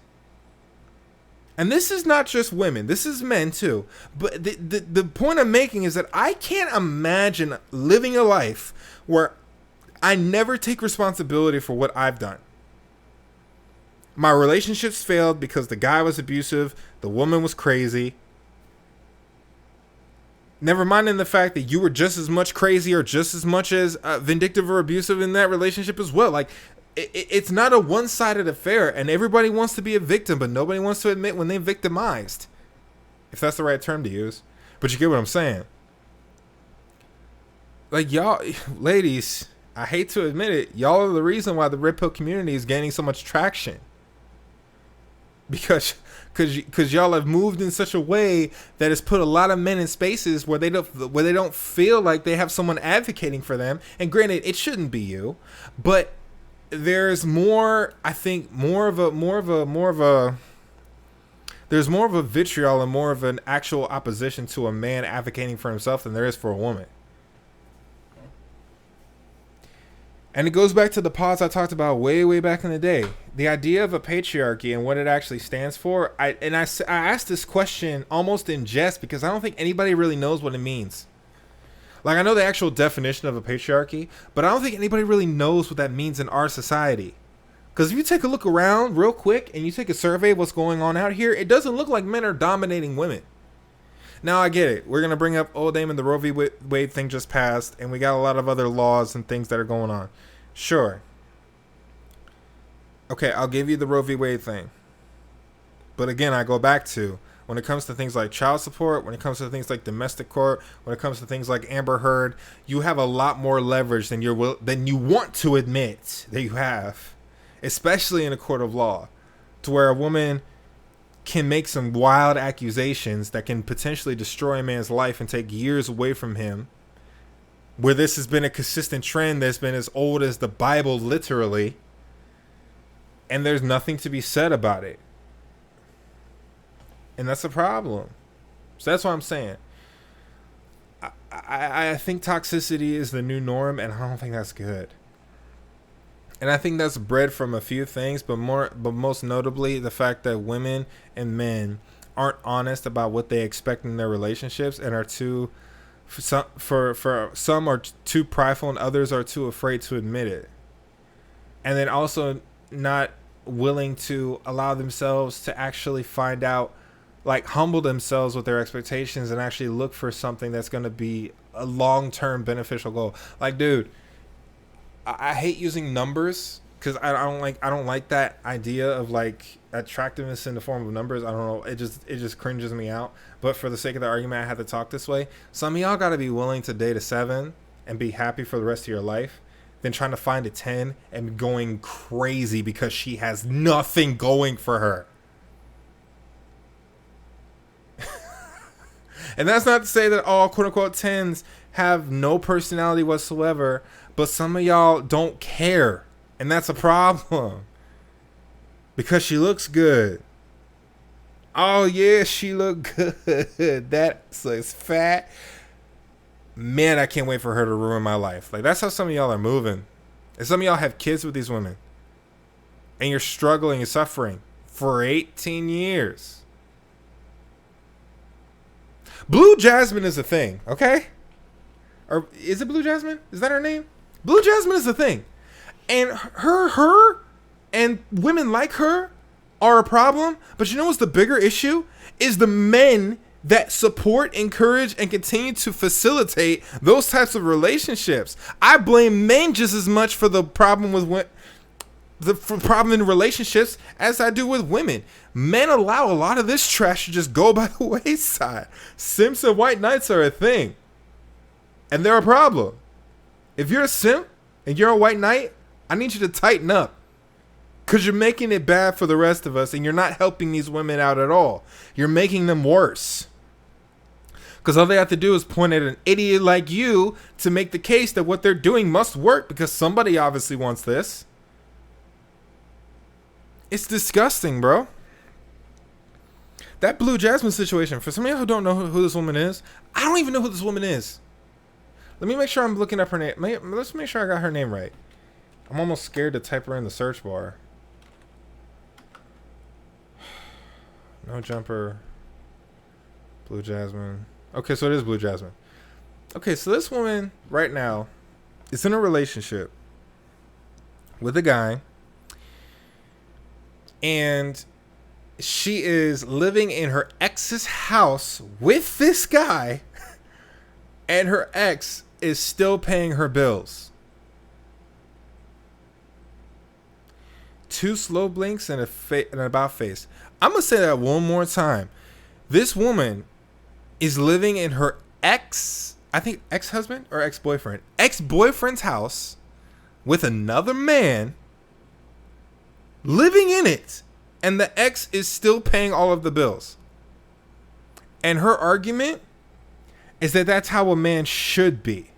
And this is not just women, this is men too. But the point I'm making is that I can't imagine living a life where I never take responsibility for what I've done. My relationships failed because the guy was abusive, the woman was crazy. Never minding the fact that you were just as much crazy or just as much as vindictive or abusive in that relationship as well. Like, it's not a one-sided affair, and everybody wants to be a victim, but nobody wants to admit when they're victimized. If that's the right term to use. But you get what I'm saying. Like, y'all, ladies, I hate to admit it, y'all are the reason why the red pill community is gaining so much traction. Because y'all have moved in such a way that has put a lot of men in spaces where they don't feel like they have someone advocating for them. And granted, it shouldn't be you, but there's more. I think there's more of a vitriol and more of an actual opposition to a man advocating for himself than there is for a woman. And it goes back to the pause I talked about way back in the day. The idea of a patriarchy and what it actually stands for. I asked this question almost in jest because I don't think anybody really knows what it means. Like, I know the actual definition of a patriarchy, but I don't think anybody really knows what that means in our society. Because if you take a look around real quick and you take a survey of what's going on out here, it doesn't look like men are dominating women. Now, I get it. We're going to bring up old Damon, the Roe v. Wade thing just passed, and we got a lot of other laws and things that are going on. Sure. Okay, I'll give you the Roe v. Wade thing. But again, I go back to, when it comes to things like child support, when it comes to things like domestic court, when it comes to things like Amber Heard, you have a lot more leverage than you want to admit that you have, especially in a court of law, to where a woman can make some wild accusations that can potentially destroy a man's life and take years away from him, where this has been a consistent trend that's been as old as the Bible, literally, and there's nothing to be said about it. And that's a problem. So that's what I'm saying. I think toxicity is the new norm, and I don't think that's good. And I think that's bred from a few things, but most notably the fact that women and men aren't honest about what they expect in their relationships and are for some are too prideful and others are too afraid to admit it. And then also not willing to allow themselves to actually find out, like, humble themselves with their expectations and actually look for something that's going to be a long-term beneficial goal. Like, dude, I hate using numbers because I don't like that idea of, like, attractiveness in the form of numbers. I don't know. It just cringes me out. But for the sake of the argument, I had to talk this way. Some of y'all got to be willing to date a 7 and be happy for the rest of your life, than trying to find a 10 and going crazy because she has nothing going for her. And that's not to say that all quote-unquote 10s have no personality whatsoever, but some of y'all don't care, and that's a problem. Because she looks good. Oh, yeah, she look good. That's fat. Man, I can't wait for her to ruin my life. Like, that's how some of y'all are moving. And some of y'all have kids with these women. And you're struggling and suffering for 18 years. Blu Jasmine is a thing, okay? Or is it Blu Jasmine? Is that her name? Blu Jasmine is a thing. And her and women like her are a problem. But you know what's the bigger issue? Is the men that support, encourage, and continue to facilitate those types of relationships. I blame men just as much for the problem with the problem in relationships as I do with women. Men allow a lot of this trash to just go by the wayside. Simps and white knights are a thing, and they're a problem. If you're a simp and you're a white knight, I need you to tighten up, because you're making it bad for the rest of us, and you're not helping these women out at all. You're making them worse. Because all they have to do is point at an idiot like you to make the case that what they're doing must work, because somebody obviously wants this. It's disgusting, bro. That Blu Jasmine situation, for some of y'all who don't know who this woman is, I don't even know who this woman is. Let me make sure I'm looking up her name. Let's make sure I got her name right. I'm almost scared to type her in the search bar. No jumper. Blu Jasmine. Okay, so it is Blu Jasmine. Okay, so this woman right now is in a relationship with a guy, and she is living in her ex's house with this guy, and her ex is still paying her bills. 2 slow blinks and an about face. I'm going to say that one more time. This woman is living in her ex-husband or ex-boyfriend's house with another man, living in it, and the ex is still paying all of the bills. And her argument is that that's how a man should be.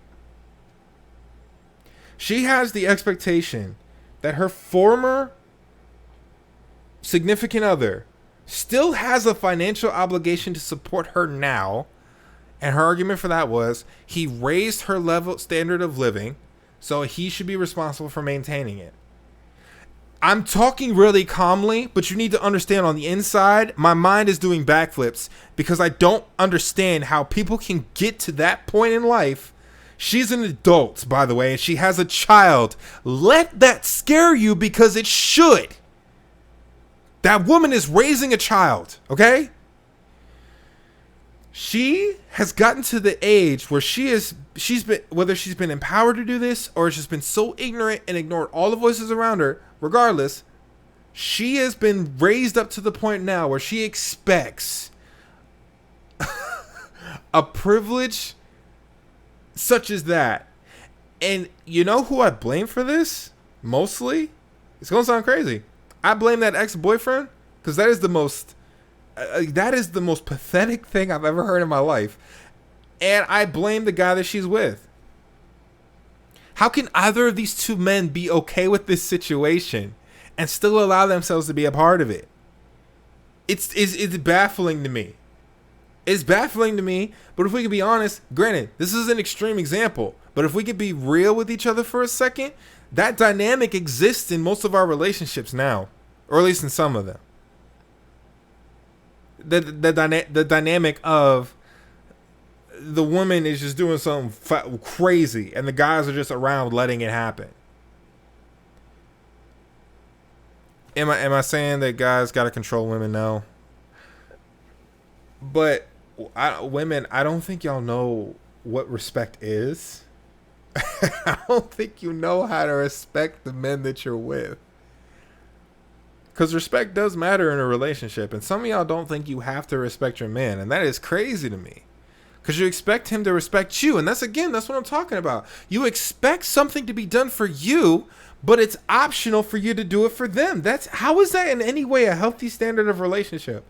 She has the expectation that her former significant other still has a financial obligation to support her now, and her argument for that was he raised her standard of living, so he should be responsible for maintaining it. I'm talking really calmly, but you need to understand, on the inside, my mind is doing backflips because I don't understand how people can get to that point in life. She's an adult, by the way, and she has a child. Let that scare you, because it should. That woman is raising a child, okay? She has gotten to the age where she's been, whether she's been empowered to do this or she's been so ignorant and ignored all the voices around her, regardless, she has been raised up to the point now where she expects a privilege such as that. And you know who I blame for this? Mostly? It's going to sound crazy. I blame that ex-boyfriend, because that is the most pathetic thing I've ever heard in my life. And I blame the guy that she's with. How can either of these two men be okay with this situation and still allow themselves to be a part of it? It's baffling to me. It's baffling to me, but if we could be honest, granted, this is an extreme example, but if we could be real with each other for a second, that dynamic exists in most of our relationships now, or at least in some of them. The dynamic of the woman is just doing something crazy, and the guys are just around letting it happen. Am I saying that guys got to control women? No. But women, I don't think y'all know what respect is. I don't think you know how to respect the men that you're with. Because respect does matter in a relationship. And some of y'all don't think you have to respect your man. And that is crazy to me. Because you expect him to respect you. And that's what I'm talking about. You expect something to be done for you, but it's optional for you to do it for them. How is that in any way a healthy standard of relationship?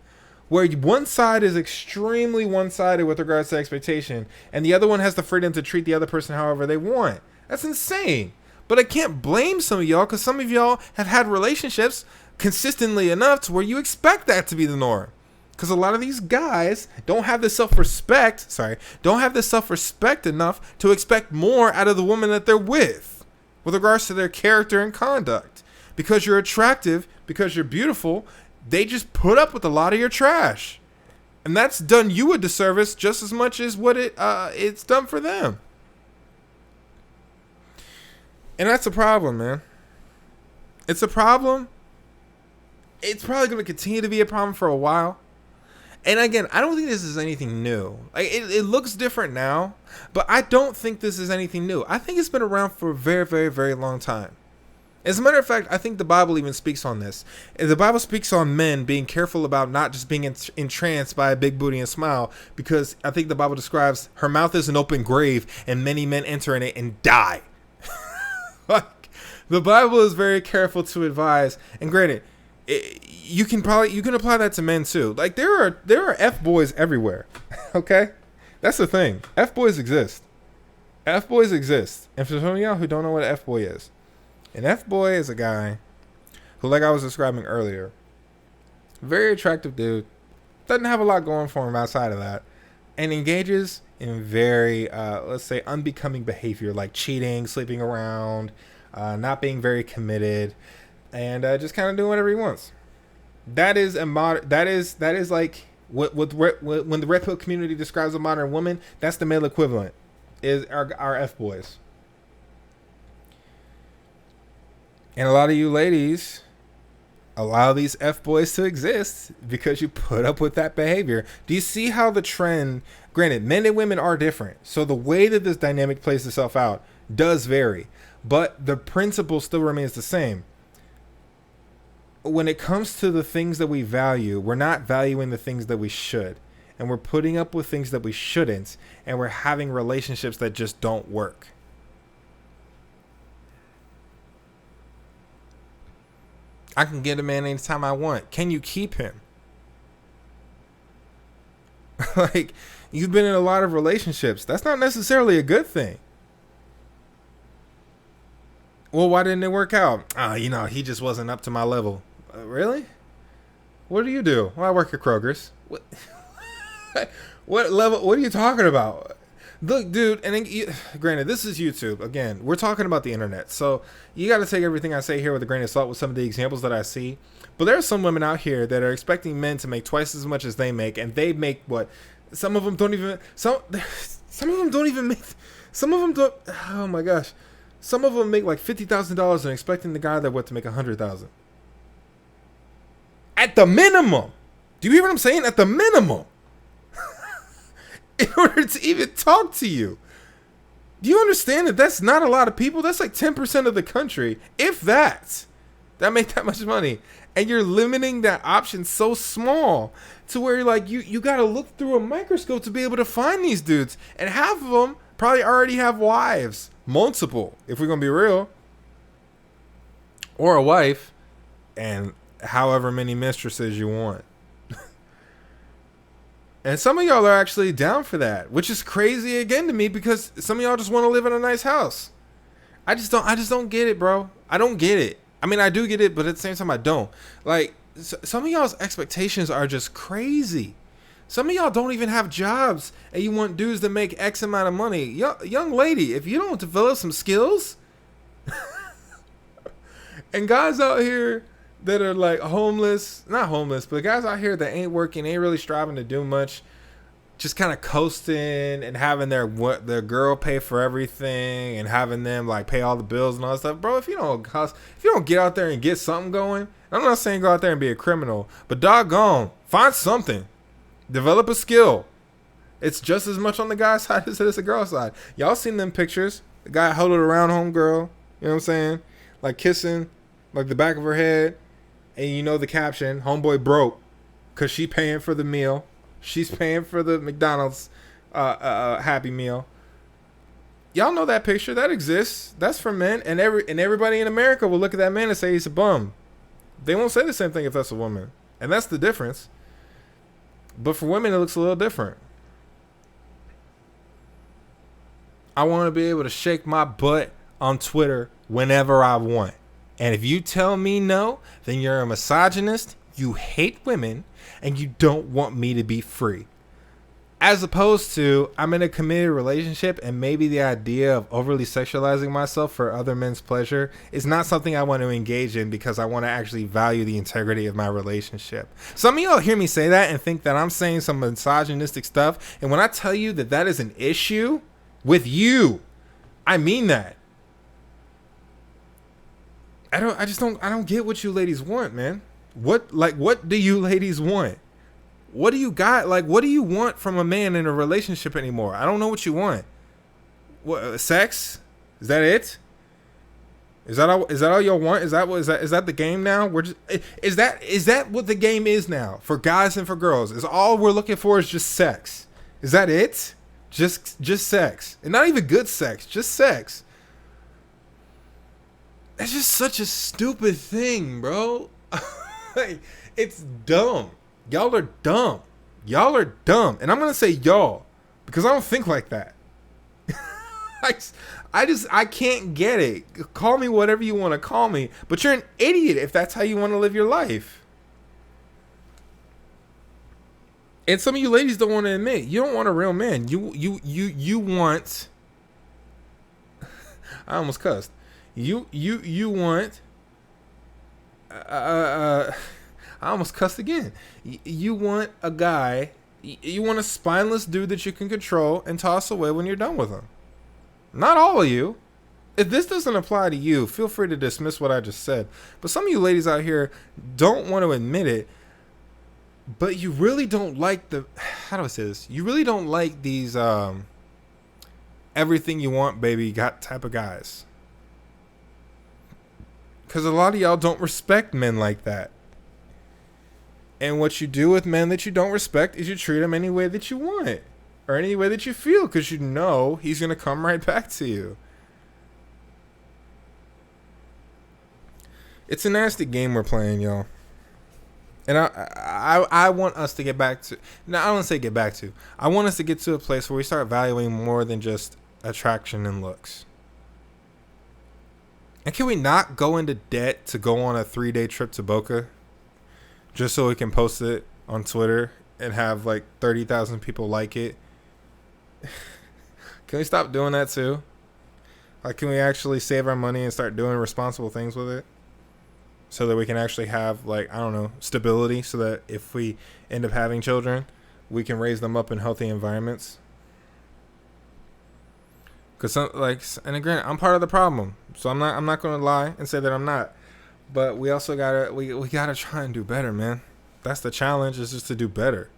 Where one side is extremely one-sided with regards to expectation, and the other one has the freedom to treat the other person however they want. That's insane. But I can't blame some of y'all, because some of y'all have had relationships consistently enough to where you expect that to be the norm. Because a lot of these guys don't have the self-respect enough to expect more out of the woman that they're with regards to their character and conduct. Because you're attractive, because you're beautiful, they just put up with a lot of your trash. And that's done you a disservice just as much as what it's done for them. And that's a problem, man. It's a problem. It's probably going to continue to be a problem for a while. And again, I don't think this is anything new. Like it looks different now, but I don't think this is anything new. I think it's been around for a very, very, very long time. As a matter of fact, I think the Bible even speaks on this. The Bible speaks on men being careful about not just being entranced by a big booty and smile, because I think the Bible describes her mouth is an open grave and many men enter in it and die. Like, the Bible is very careful to advise. And granted, you can apply that to men too. Like there are F boys everywhere. Okay, that's the thing. F boys exist. F boys exist. And for some of y'all who don't know what an F boy is, an F boy is a guy who, like I was describing earlier, very attractive dude, doesn't have a lot going for him outside of that, and engages in very, let's say, unbecoming behavior like cheating, sleeping around, not being very committed, and just kind of doing whatever he wants. That is a modern. That is like when the red pill community describes a modern woman, that's the male equivalent. Is our F boys. And a lot of you ladies allow these F boys to exist because you put up with that behavior. Do you see how the trend, granted, men and women are different. So the way that this dynamic plays itself out does vary, but the principle still remains the same. When it comes to the things that we value, we're not valuing the things that we should. And we're putting up with things that we shouldn't. And we're having relationships that just don't work. I can get a man anytime I want. Can you keep him? Like, you've been in a lot of relationships. That's not necessarily a good thing. Well, why didn't it work out? He just wasn't up to my level. Really? What do you do? Well, I work at Kroger's. What? What level? What are you talking about? Look, dude, and then, granted, this is YouTube. Again, we're talking about the internet. So you got to take everything I say here with a grain of salt with some of the examples that I see. But there are some women out here that are expecting men to make twice as much as they make. And they make what? Some of them don't even, some of them don't even make, some of them don't, oh my gosh. Some of them make like $50,000 and expecting the guy to make $100,000. At the minimum. Do you hear what I'm saying? At the minimum. In order to even talk to you. Do you understand that that's not a lot of people? That's like 10% of the country, if that make that much money. And you're limiting that option so small to where you're like, you got to look through a microscope to be able to find these dudes. And half of them probably already have wives. Multiple, if we're going to be real. Or a wife. And however many mistresses you want. And some of y'all are actually down for that, which is crazy again to me because some of y'all just want to live in a nice house. I just don't get it, bro. I don't get it. I mean, I do get it, but at the same time, I don't. Like, some of y'all's expectations are just crazy. Some of y'all don't even have jobs, and you want dudes that make X amount of money. Young lady, if you don't develop some skills, and guys out here that are like not homeless, but guys out here that ain't working, ain't really striving to do much, just kind of coasting and having their girl pay for everything and having them like pay all the bills and all that stuff. Bro, if you don't get out there and get something going, I'm not saying go out there and be a criminal, but doggone, find something, develop a skill. It's just as much on the guy's side as it is the girl's side. Y'all seen them pictures? The guy huddled around homegirl, you know what I'm saying? Like kissing like the back of her head. And you know the caption, homeboy broke because she paying for the meal. She's paying for the McDonald's Happy Meal. Y'all know that picture. That exists. That's for men. And everybody in America will look at that man and say he's a bum. They won't say the same thing if that's a woman. And that's the difference. But for women, it looks a little different. I want to be able to shake my butt on Twitter whenever I want. And if you tell me no, then you're a misogynist, you hate women, and you don't want me to be free. As opposed to, I'm in a committed relationship, and maybe the idea of overly sexualizing myself for other men's pleasure is not something I want to engage in because I want to actually value the integrity of my relationship. Some of y'all hear me say that and think that I'm saying some misogynistic stuff. And when I tell you that that is an issue with you, I mean that. I don't get what you ladies want, man. What do you ladies want? What do you got? Like, what do you want from a man in a relationship anymore? I don't know what you want. What, sex? Is that it? Is that all? Is that all y'all want? Is that the game now? We're just is that what the game is now for guys and for girls? Is all we're looking for is just sex? Is that it? Just sex, and not even good sex, just sex. That's just such a stupid thing, bro. Like, it's dumb. Y'all are dumb. Y'all are dumb, and I'm gonna say y'all because I don't think like that. I can't get it. Call me whatever you want to call me, but you're an idiot if that's how you want to live your life. And some of you ladies don't want to admit you don't want a real man. You want. I almost cussed. You want. I almost cussed again. You want a guy. You want a spineless dude that you can control and toss away when you're done with him. Not all of you. If this doesn't apply to you, feel free to dismiss what I just said. But some of you ladies out here don't want to admit it, but you really don't like the... How do I say this? You really don't like these everything you want, baby, got type of guys. Because a lot of y'all don't respect men like that. And what you do with men that you don't respect is you treat them any way that you want. Or any way that you feel, because you know he's going to come right back to you. It's a nasty game we're playing, y'all. And I want us to get back to... No, I don't want to say get back to. I want us to get to a place where we start valuing more than just attraction and looks. And can we not go into debt to go on a 3-day trip to Boca? Just so we can post it on Twitter and have like 30,000 people like it? Can we stop doing that too? Like, can we actually save our money and start doing responsible things with it? So that we can actually have, like, I don't know, stability, so that if we end up having children, we can raise them up in healthy environments. Because, and again, I'm part of the problem. So I'm not going to lie and say that I'm not. But we also we gotta try and do better, man. That's the challenge, is just to do better.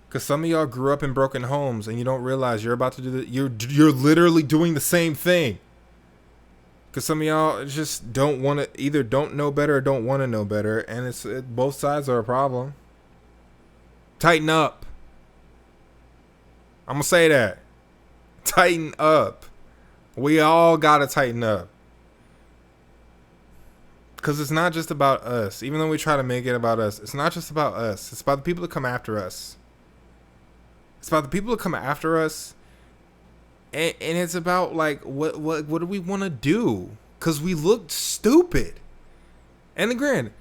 Because some of y'all grew up in broken homes and you don't realize you're about to do you're literally doing the same thing. Because some of y'all just don't want to, either don't know better or don't want to know better. And both sides are a problem. Tighten up. I'm going to say that. Tighten up. We all got to tighten up. Because it's not just about us. Even though we try to make it about us, it's not just about us. It's about the people that come after us. It's about the people that come after us, and it's about, like, what do we want to do? Because we look stupid. And again,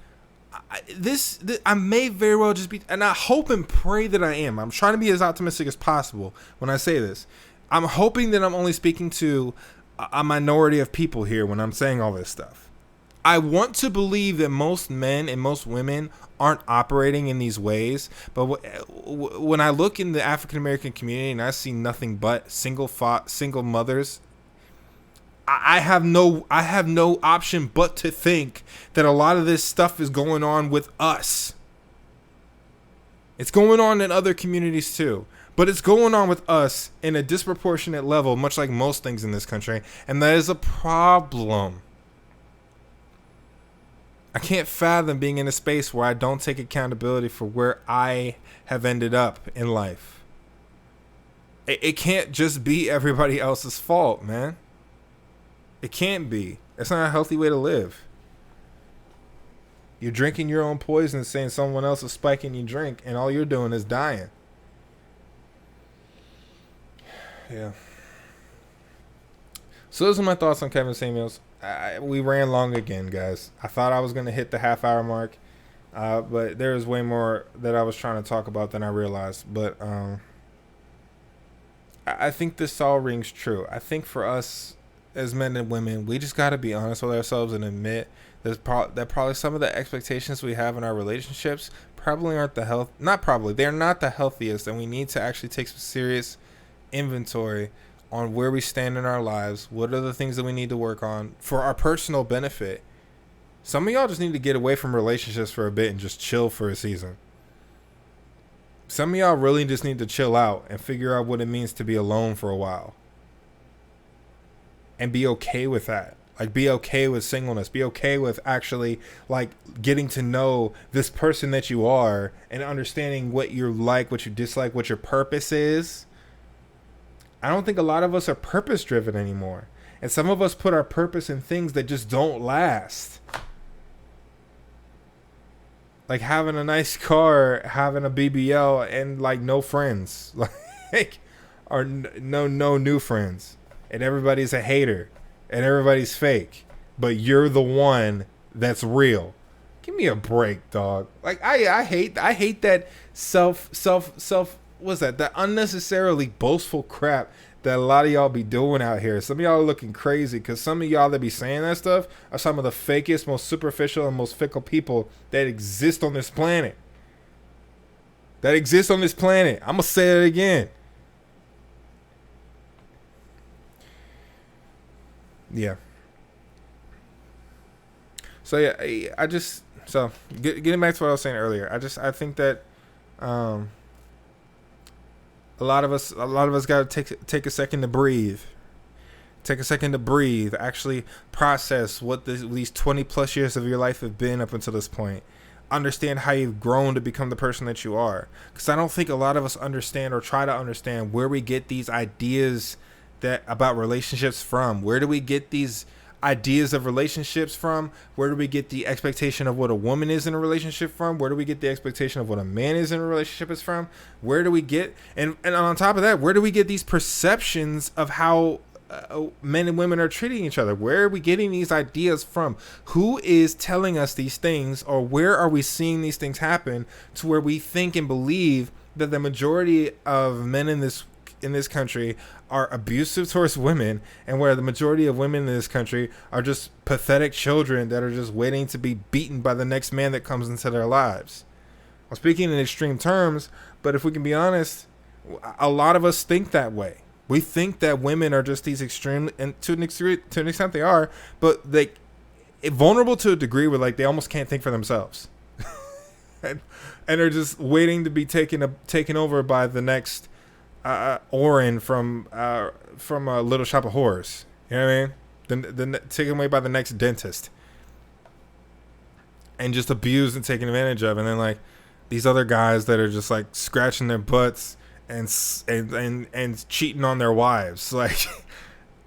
I may very well just be, and I hope and pray that I am. I'm trying to be as optimistic as possible when I say this. I'm hoping that I'm only speaking to a minority of people here when I'm saying all this stuff. I want to believe that most men and most women aren't operating in these ways, but when I look in the African American community and I see nothing but single mothers, I have no option but to think that a lot of this stuff is going on with us. It's going on in other communities too, but it's going on with us in a disproportionate level, much like most things in this country, and that is a problem. I can't fathom being in a space where I don't take accountability for where I have ended up in life. It can't just be everybody else's fault, man. It can't be. It's not a healthy way to live. You're drinking your own poison, saying someone else is spiking your drink, and all you're doing is dying. Yeah. So those are my thoughts on Kevin Samuels. We ran long again, guys. I thought I was going to hit the half-hour mark, but there is way more that I was trying to talk about than I realized. But I think this all rings true. I think for us as men and women, we just got to be honest with ourselves and admit that probably some of the expectations we have in our relationships probably aren't they're not the healthiest, and we need to actually take some serious inventory on where we stand in our lives. What are the things that we need to work on for our personal benefit? Some of y'all just need to get away from relationships for a bit and just chill for a season. Some of y'all really just need to chill out and figure out what it means to be alone for a while. And be okay with that. Like, be okay with singleness. Be okay with actually, like, getting to know this person that you are and understanding what you like, what you dislike, what your purpose is. I don't think a lot of us are purpose driven anymore. And some of us put our purpose in things that just don't last. Like having a nice car, having a BBL, and like no friends. Like, or no new friends. And everybody's a hater. And everybody's fake. But you're the one that's real. Give me a break, dog. Like I hate that self what's that? That unnecessarily boastful crap that a lot of y'all be doing out here. Some of y'all are looking crazy because some of y'all that be saying that stuff are some of the fakest, most superficial, and most fickle people that exist on this planet. I'm gonna say it again. Yeah. So yeah, getting back to what I was saying earlier, I think that a lot of us got to take a second to breathe. Take a second to breathe. Actually process what these 20 plus years of your life have been up until this point. Understand how you've grown to become the person that you are. Because I don't think a lot of us understand or try to understand where we get these ideas about relationships from. Where do we get these ideas of relationships from? Where do we get the expectation of what a woman is in a relationship from? Where do we get the expectation of what a man is in a relationship is from? Where do we get, and on top of that, where do we get these perceptions of how men and women are treating each other? Where are we getting these ideas from? Who is telling us these things, or where are we seeing these things happen to where we think and believe that the majority of men in this country are abusive towards women, and where the majority of women in this country are just pathetic children that are just waiting to be beaten by the next man that comes into their lives? I'm speaking in extreme terms, but if we can be honest, a lot of us think that way. We think that women are just these extreme, and to an extent they are, but they vulnerable to a degree where like they almost can't think for themselves, and are just waiting to be taken over by the next Oren from Little Shop of Horrors. You know what I mean? Then taken away by the next dentist, and just abused and taken advantage of, and then like these other guys that are just like scratching their butts and cheating on their wives. Like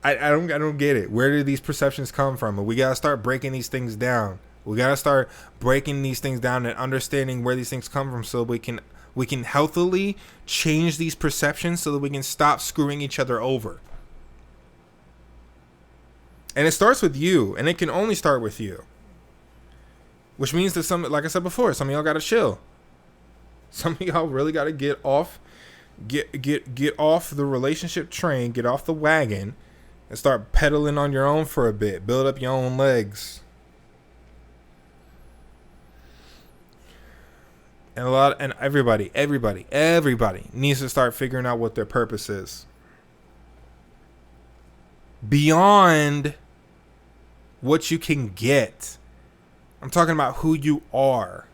I don't get it. Where do these perceptions come from? We gotta start breaking these things down. We gotta start breaking these things down and understanding where these things come from, so we can healthily change these perceptions so that we can stop screwing each other over. And it starts with you, and it can only start with you. Which means that like I said before, some of y'all gotta chill. Some of y'all really gotta get off the relationship train, get off the wagon, and start pedaling on your own for a bit. Build up your own legs. And everybody needs to start figuring out what their purpose is. Beyond what you can get. I'm talking about who you are.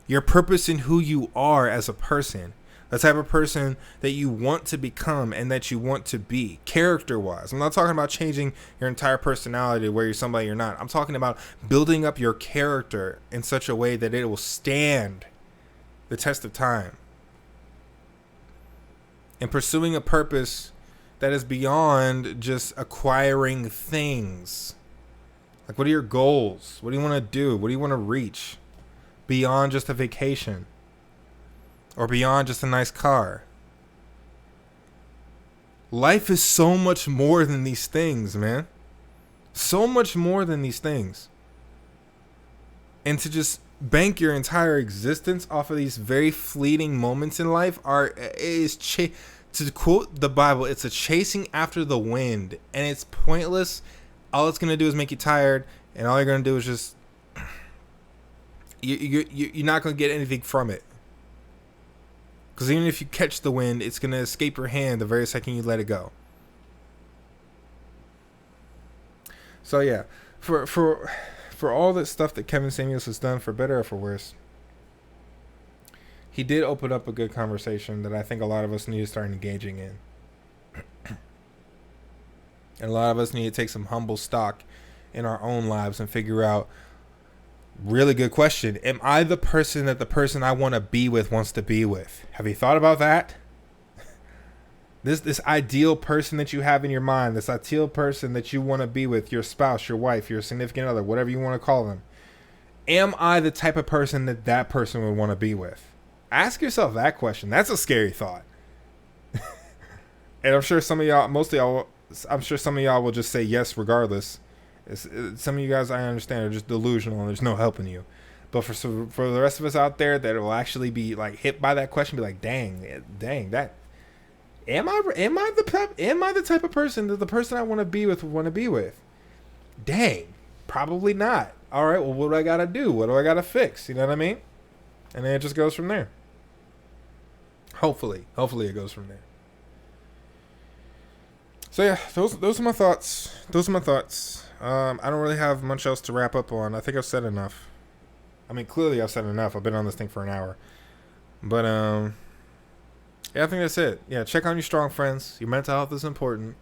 Your purpose in who you are as a person. The type of person that you want to become and that you want to be, character-wise. I'm not talking about changing your entire personality where you're somebody you're not. I'm talking about building up your character in such a way that it will stand the test of time. And pursuing a purpose that is beyond just acquiring things. Like, what are your goals? What do you want to do? What do you want to reach? Beyond just a vacation. Or beyond just a nice car. Life is so much more than these things, man. So much more than these things. And to just bank your entire existence off of these very fleeting moments in life to quote the Bible, it's a chasing after the wind, and it's pointless. All it's gonna do is make you tired, and all you're gonna do is just you're not gonna get anything from it. Because even if you catch the wind, it's gonna escape your hand the very second you let it go. So yeah, for all that stuff that Kevin Samuels has done, for better or for worse, he did open up a good conversation that I think a lot of us need to start engaging in. And a lot of us need to take some humble stock in our own lives and figure out, really good question, am I the person that the person I want to be with wants to be with? Have you thought about that? This ideal person that you have in your mind, this ideal person that you want to be with, your spouse, your wife, your significant other, whatever you want to call them. Am I the type of person that that person would want to be with? Ask yourself that question. That's a scary thought. And I'm sure some of y'all, I'm sure some of y'all will just say yes regardless. Some of you guys, I understand, are just delusional and there's no helping you. But for the rest of us out there that will actually be like hit by that question, be like, dang, that am I the type of person that the person I want to be with would want to be with? Dang, probably not. All right, well, what do I gotta do? What do I gotta fix? You know what I mean? And then it just goes from there. Hopefully it goes from there. So yeah, those are my thoughts. I don't really have much else to wrap up on. I think I've said enough. I mean, clearly I've said enough. I've been on this thing for an hour. But yeah, I think that's it. Yeah, check on your strong friends. Your mental health is important.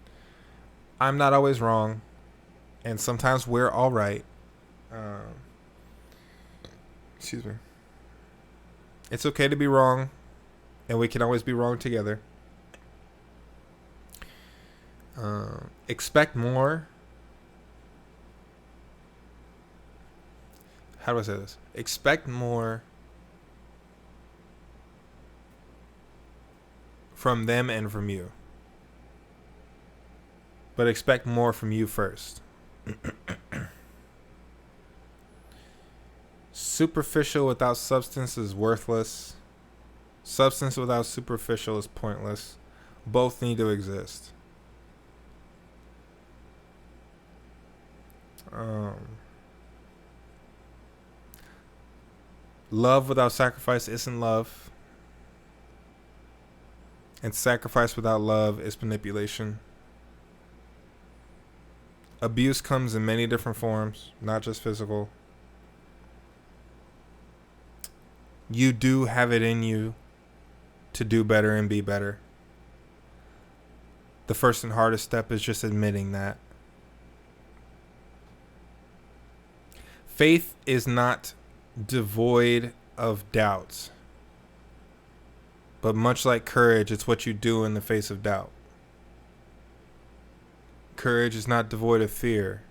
I'm not always wrong, and sometimes we're all right. Excuse me. It's okay to be wrong, and we can always be wrong together. Expect more. How do I say this? Expect more from them and from you. But expect more from you first. Superficial without substance is worthless. Substance without superficial is pointless. Both need to exist. Love without sacrifice isn't love. And sacrifice without love is manipulation. Abuse comes in many different forms, not just physical. You do have it in you to do better and be better. The first and hardest step is just admitting that. Faith is not devoid of doubts. But much like courage, it's what you do in the face of doubt. Courage is not devoid of fear,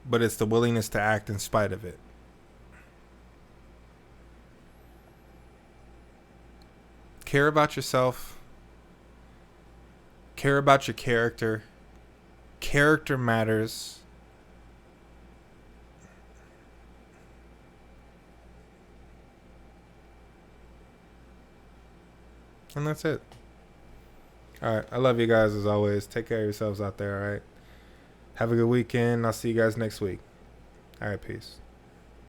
but it's the willingness to act in spite of it. Care about yourself. Care about your character. Character matters. And that's it. Alright, I love you guys as always. Take care of yourselves out there, alright? Have a good weekend. I'll see you guys next week. Alright, peace.